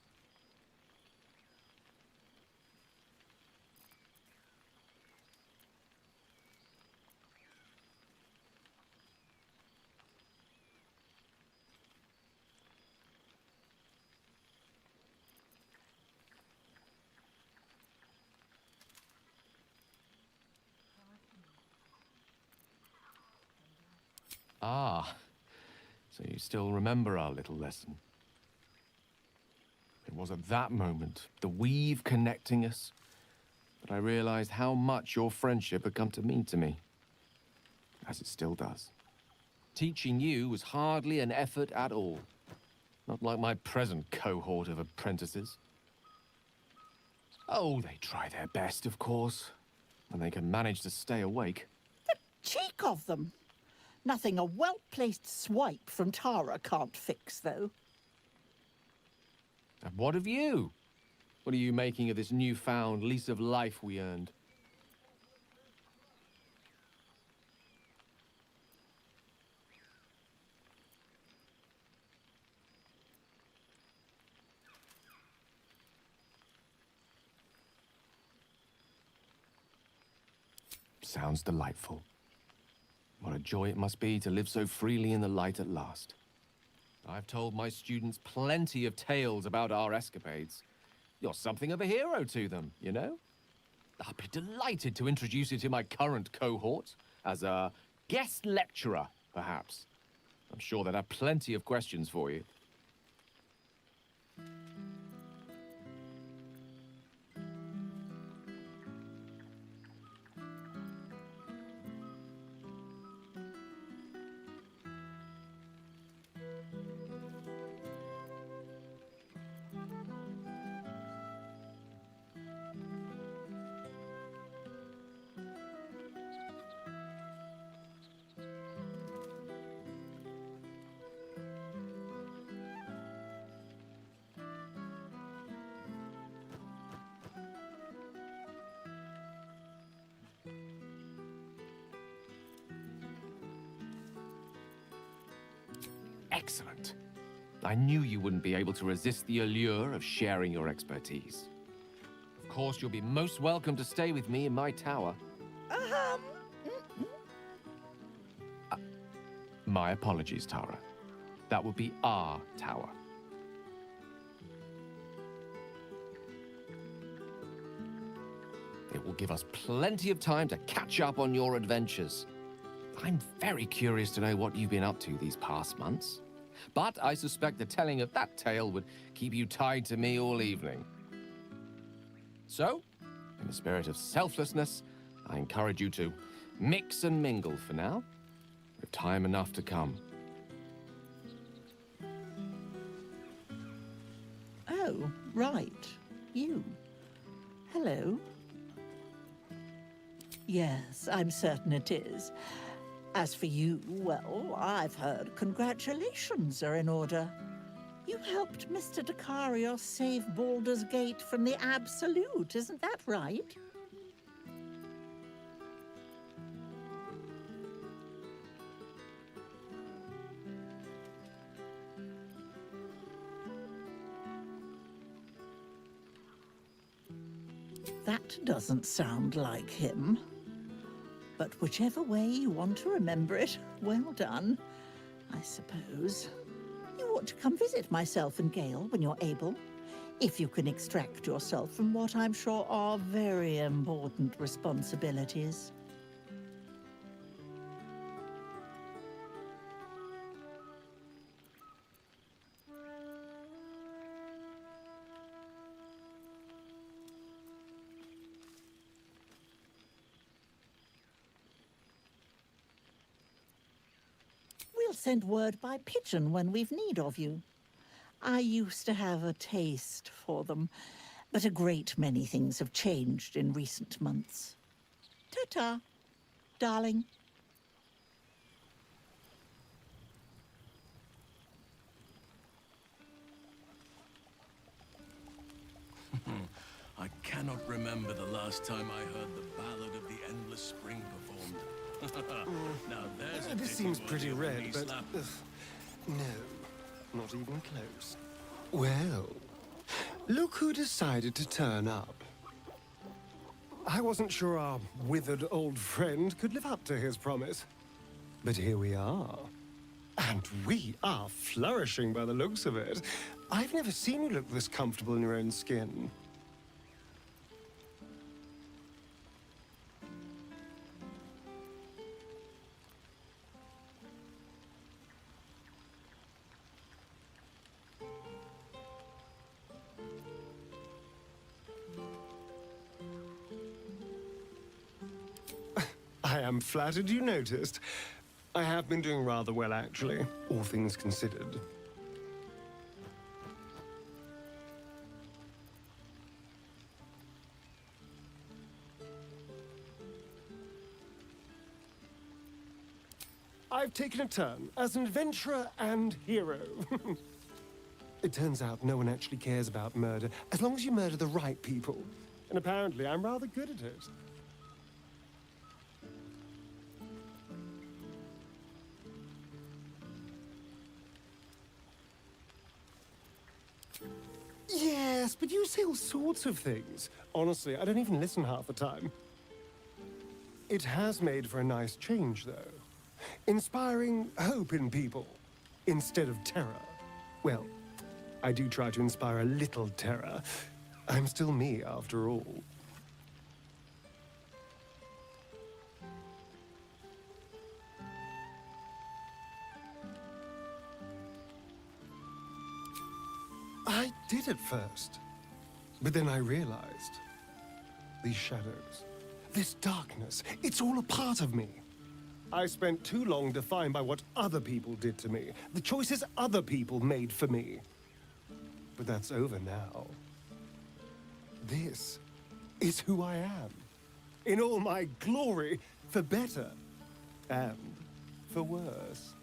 Ah, so you still remember our little lesson. It was at that moment, the weave connecting us, that I realized how much your friendship had come to mean to me. As it still does. Teaching you was hardly an effort at all. Not like my present cohort of apprentices. Oh, they try their best, of course, when they can manage to stay awake. The cheek of them! Nothing a well-placed swipe from Tara can't fix, though. And what of you? What are you making of this newfound lease of life we earned? Sounds delightful. What a joy it must be to live so freely in the light at last. I've told my students plenty of tales about our escapades. You're something of a hero to them, you know? I'd be delighted to introduce you to my current cohort as a guest lecturer, perhaps. I'm sure they'd have plenty of questions for you. Excellent. I knew you wouldn't be able to resist the allure of sharing your expertise. Of course, you'll be most welcome to stay with me in my tower. My apologies, Tara. That would be our tower. It will give us plenty of time to catch up on your adventures. I'm very curious to know what you've been up to these past months. But I suspect the telling of that tale would keep you tied to me all evening. So, in the spirit of selflessness, I encourage you to mix and mingle for now, with time enough to come. Oh, right. You. Hello. Yes, I'm certain it is. As for you, well, I've heard congratulations are in order. You helped Mr. Dekarios save Baldur's Gate from the Absolute, isn't that right? That doesn't sound like him. But whichever way you want to remember it, well done, I suppose. You ought to come visit myself and Gale when you're able, if you can extract yourself from what I'm sure are very important responsibilities. We'll send word by pigeon when we've need of you. I used to have a taste for them, but a great many things have changed in recent months. Ta-ta, darling. I cannot remember the last time I heard the Ballad of the Endless Spring performed. Now there's a This pity seems worthy pretty of a red, knee but... slap. no, not even close. Well, look who decided to turn up. I wasn't sure our withered old friend could live up to his promise. But here we are. And we are flourishing by the looks of it. I've never seen you look this comfortable in your own skin. I am flattered you noticed. I have been doing rather well, actually, all things considered. I've taken a turn as an adventurer and hero. It turns out no one actually cares about murder, as long as you murder the right people. And apparently I'm rather good at it. Yes, but you say all sorts of things. Honestly, I don't even listen half the time. It has made for a nice change, though. Inspiring hope in people, instead of terror. Well, I do try to inspire a little terror. I'm still me, after all. I did at first, but then I realized these shadows, this darkness, it's all a part of me. I spent too long defined by what other people did to me, the choices other people made for me. But that's over now. This is who I am, in all my glory, for better and for worse.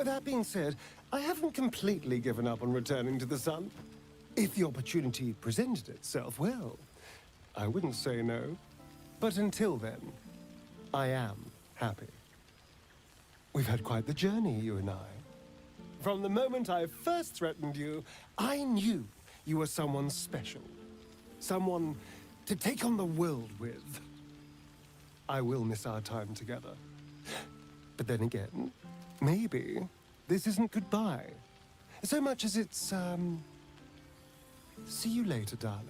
That being said, I haven't completely given up on returning to the sun. If the opportunity presented itself, well, I wouldn't say no. But until then, I am happy. We've had quite the journey, you and I. From the moment I first threatened you, I knew you were someone special. Someone to take on the world with. I will miss our time together. But then again, maybe this isn't goodbye. So much as it's, see you later, darling.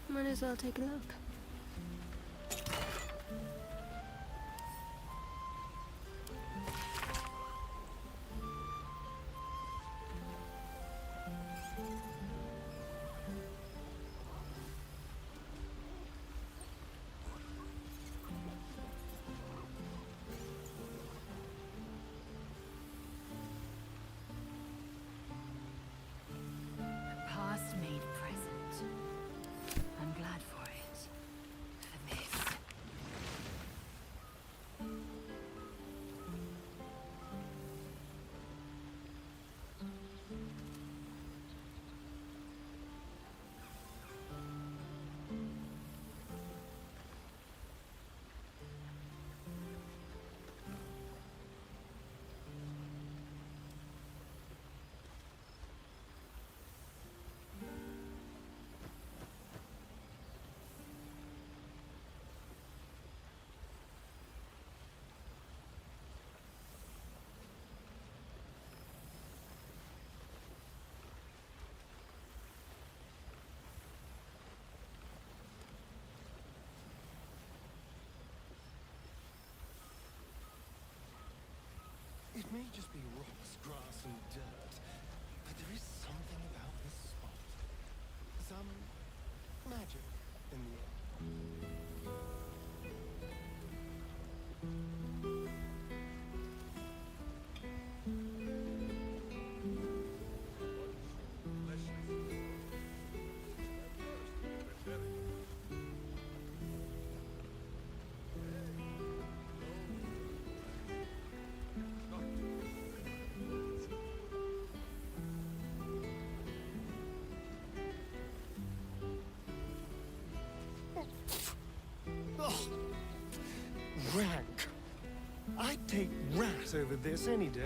Might as well take a look. Past made present. I'm glad for it. For this. It may just be rocks, grass, and dirt, but there is something about this spot. Some magic in the air. hate rat over this any day.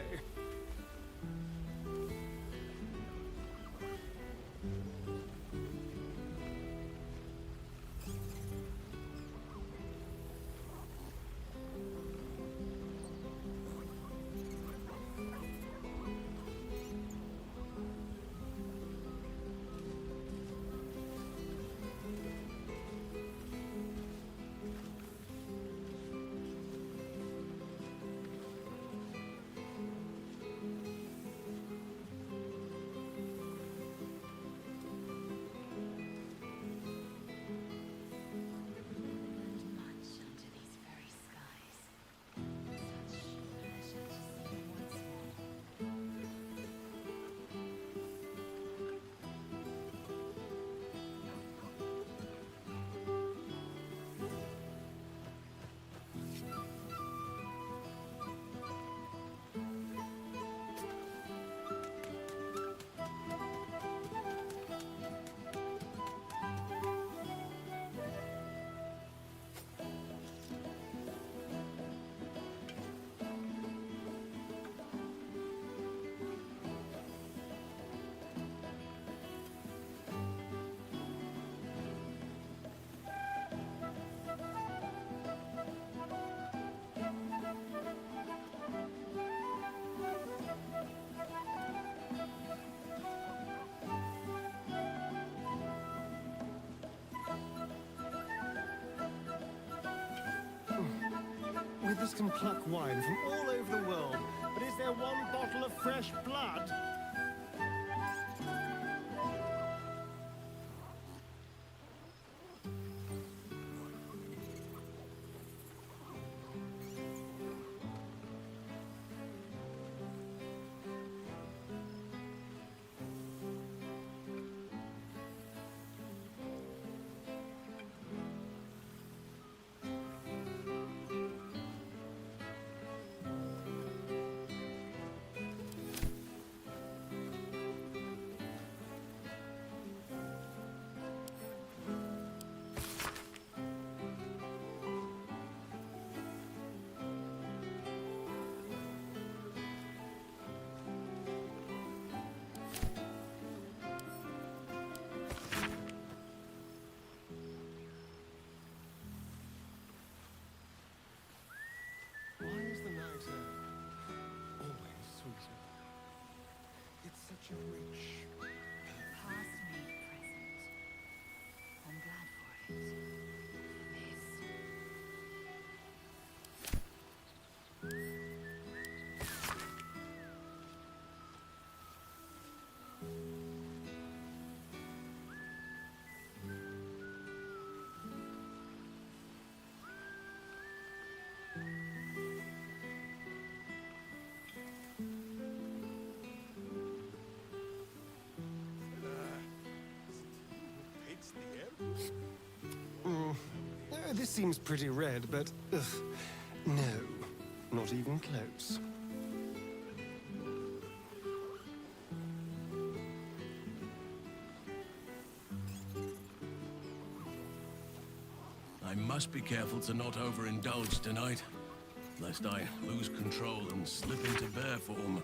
Withers can pluck wine from all over the world, but is there one bottle of fresh blood? Why is the night air always sweeter? It's such a rich... Past-made present. I'm glad for it. This. This seems pretty red, but... ugh, no, not even close. I must be careful to not overindulge tonight, lest I lose control and slip into bear form.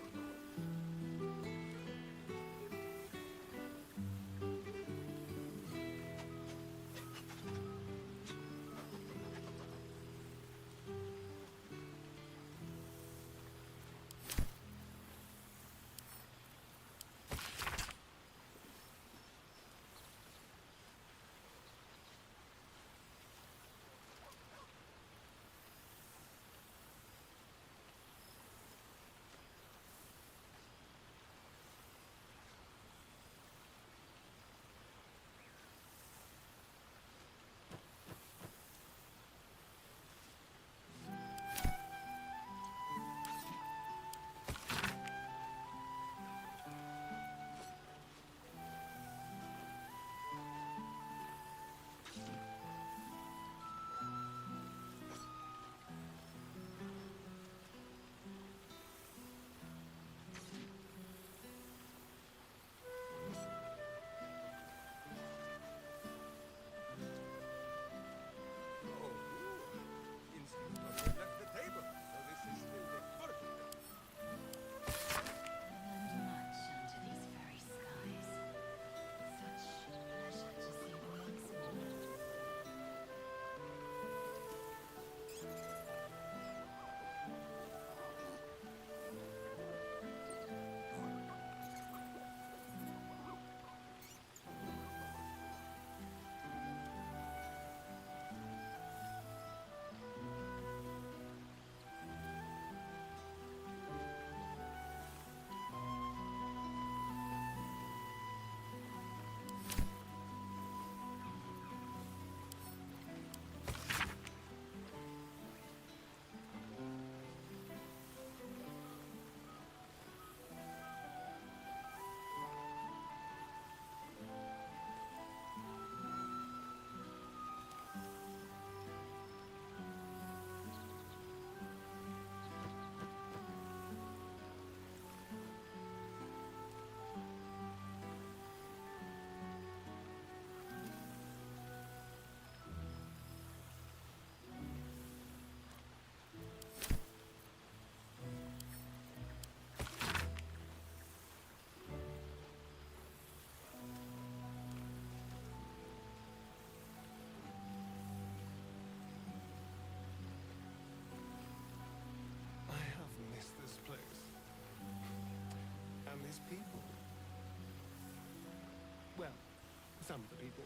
some people.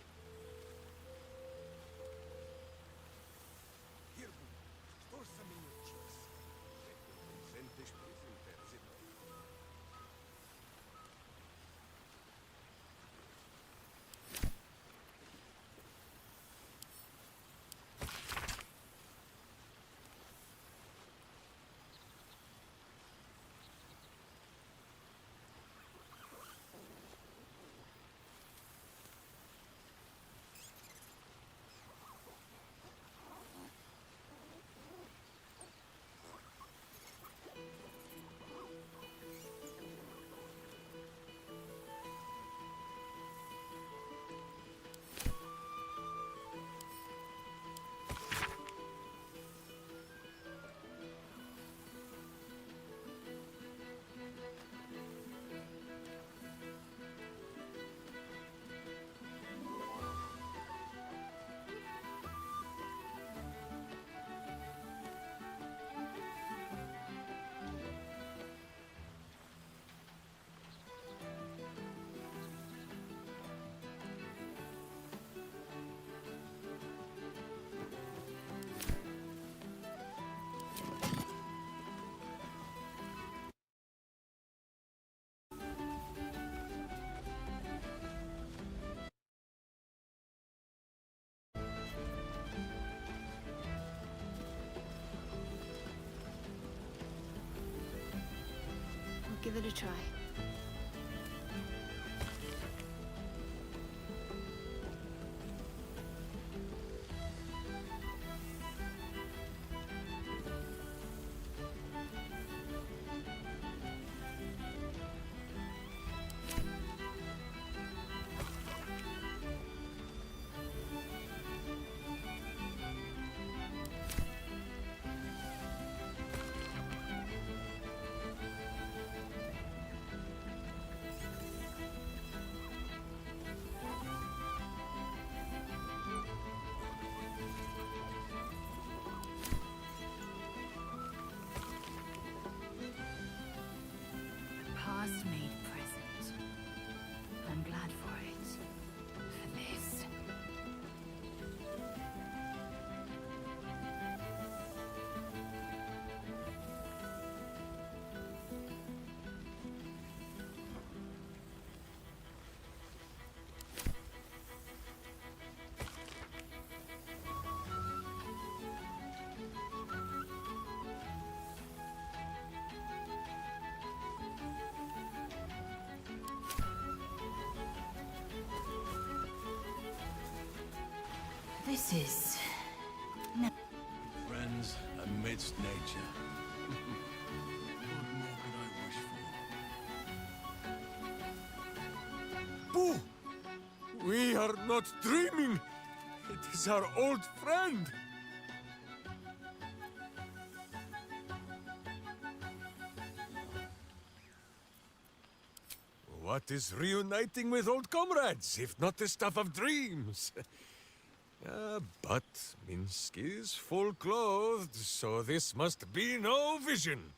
Here, store some in your cheeks. Send this prison there, is it? I'll give it a try. Past made present. I'm glad for it. For this. This is... Friends amidst nature. What more could I wish for? Boo! We are not dreaming! It is our old friend! What is reuniting with old comrades, if not the stuff of dreams? But Minsk is full-clothed, so this must be no vision.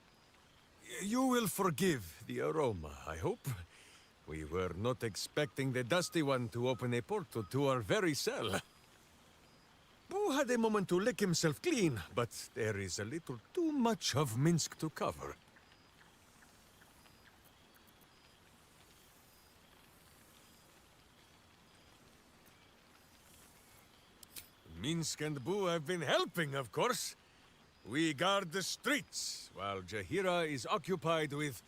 You will forgive the aroma, I hope. We were not expecting the Dusty One to open a portal to our very cell. Boo had a moment to lick himself clean, but there is a little too much of Minsk to cover. Minsk and Boo have been helping, of course. We guard the streets, while Jahira is occupied with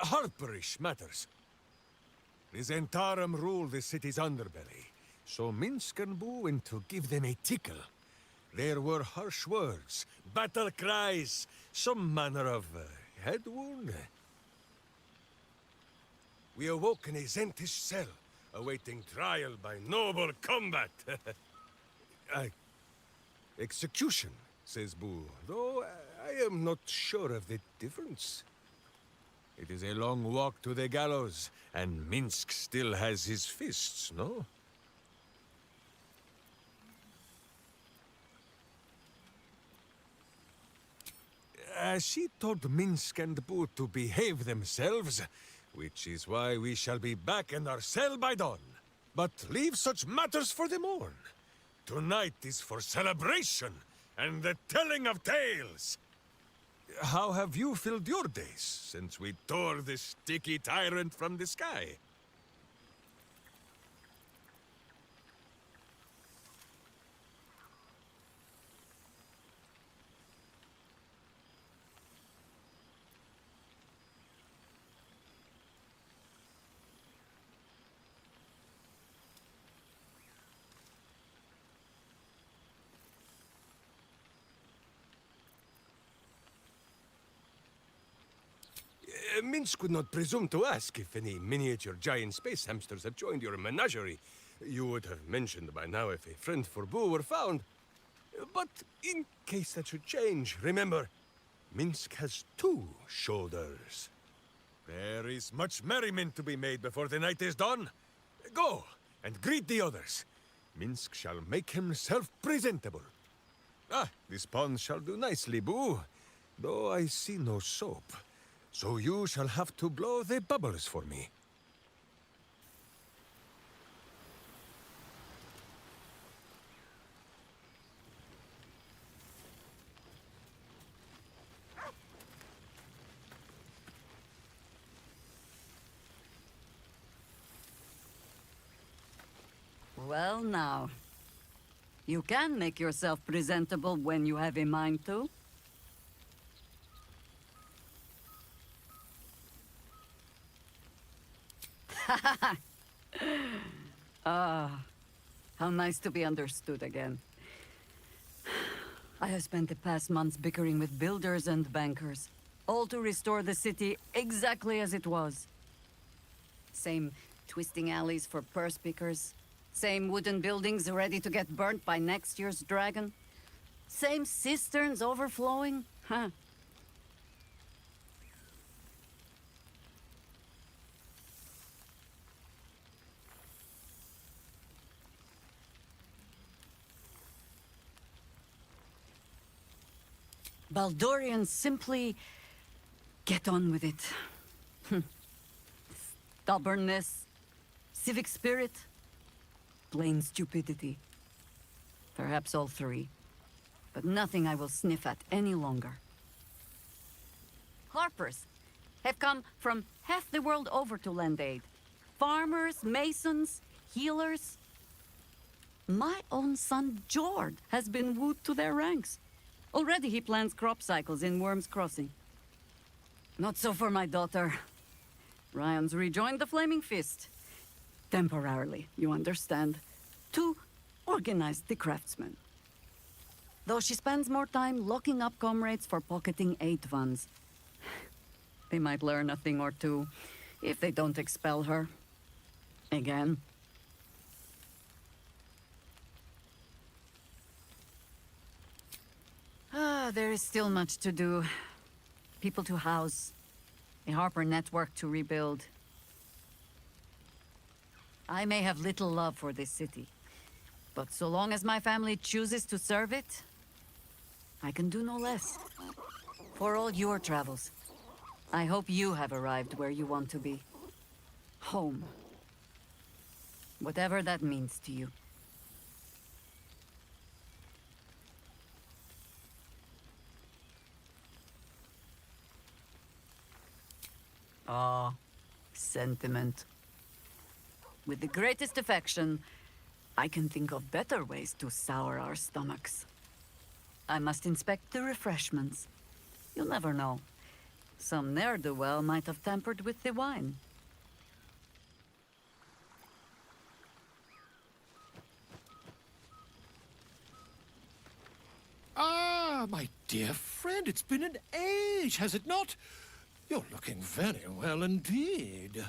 harperish matters. The Zentarum rule the city's underbelly, so Minsk and Boo went to give them a tickle. There were harsh words, battle cries, some manner of head wound. We awoke in a Zentish cell, awaiting trial by noble combat. Execution, says Boo, though I am not sure of the difference. It is a long walk to the gallows, and Minsk still has his fists, no? She told Minsk and Boo to behave themselves, which is why we shall be back in our cell by dawn. But leave such matters for the morn. Tonight is for celebration and the telling of tales. How have you filled your days since we tore this sticky tyrant from the sky? Minsk would not presume to ask if any miniature giant space hamsters have joined your menagerie. You would have mentioned by now if a friend for Boo were found. But in case that should change, remember, Minsk has 2 shoulders. There is much merriment to be made before the night is done. Go and greet the others. Minsk shall make himself presentable. Ah, this pond shall do nicely, Boo, though I see no soap. So you shall have to blow the bubbles for me. Well, now. You can make yourself presentable when you have a mind to. Ah, how nice to be understood again. I have spent the past months bickering with builders and bankers, all to restore the city exactly as it was. Same twisting alleys for purse pickers, same wooden buildings ready to get burnt by next year's dragon, same cisterns overflowing, huh? Baldurians simply get on with it. Stubbornness, civic spirit, plain stupidity. Perhaps all 3. But nothing I will sniff at any longer. Harpers have come from half the world over to lend aid. Farmers, masons, healers. My own son, Jord, has been wooed to their ranks. Already he plans crop cycles in Worm's Crossing. Not so for my daughter. Ryan's rejoined the Flaming Fist. Temporarily, you understand. To organize the craftsmen. Though she spends more time locking up comrades for pocketing aid funds. They might learn a thing or two, if they don't expel her. Again. There is still much to do. People to house. A Harper network to rebuild. I may have little love for this city, but so long as my family chooses to serve it, I can do no less. For all your travels, I hope you have arrived where you want to be. Home. Whatever that means to you. Ah, sentiment. With the greatest affection, I can think of better ways to sour our stomachs. I must inspect the refreshments. You'll never know. Some ne'er-do-well might have tampered with the wine. Ah, my dear friend, it's been an age, has it not? You're looking very well indeed.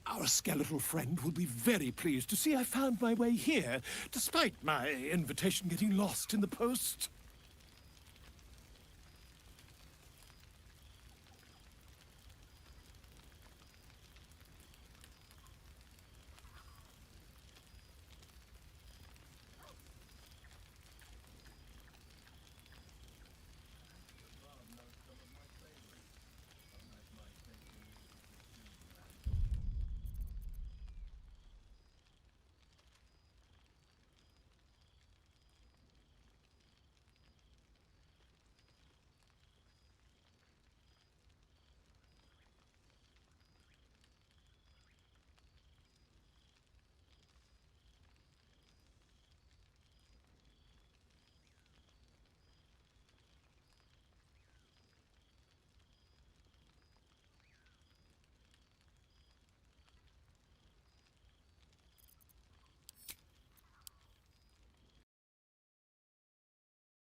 Our skeletal friend will be very pleased to see I found my way here, despite my invitation getting lost in the post.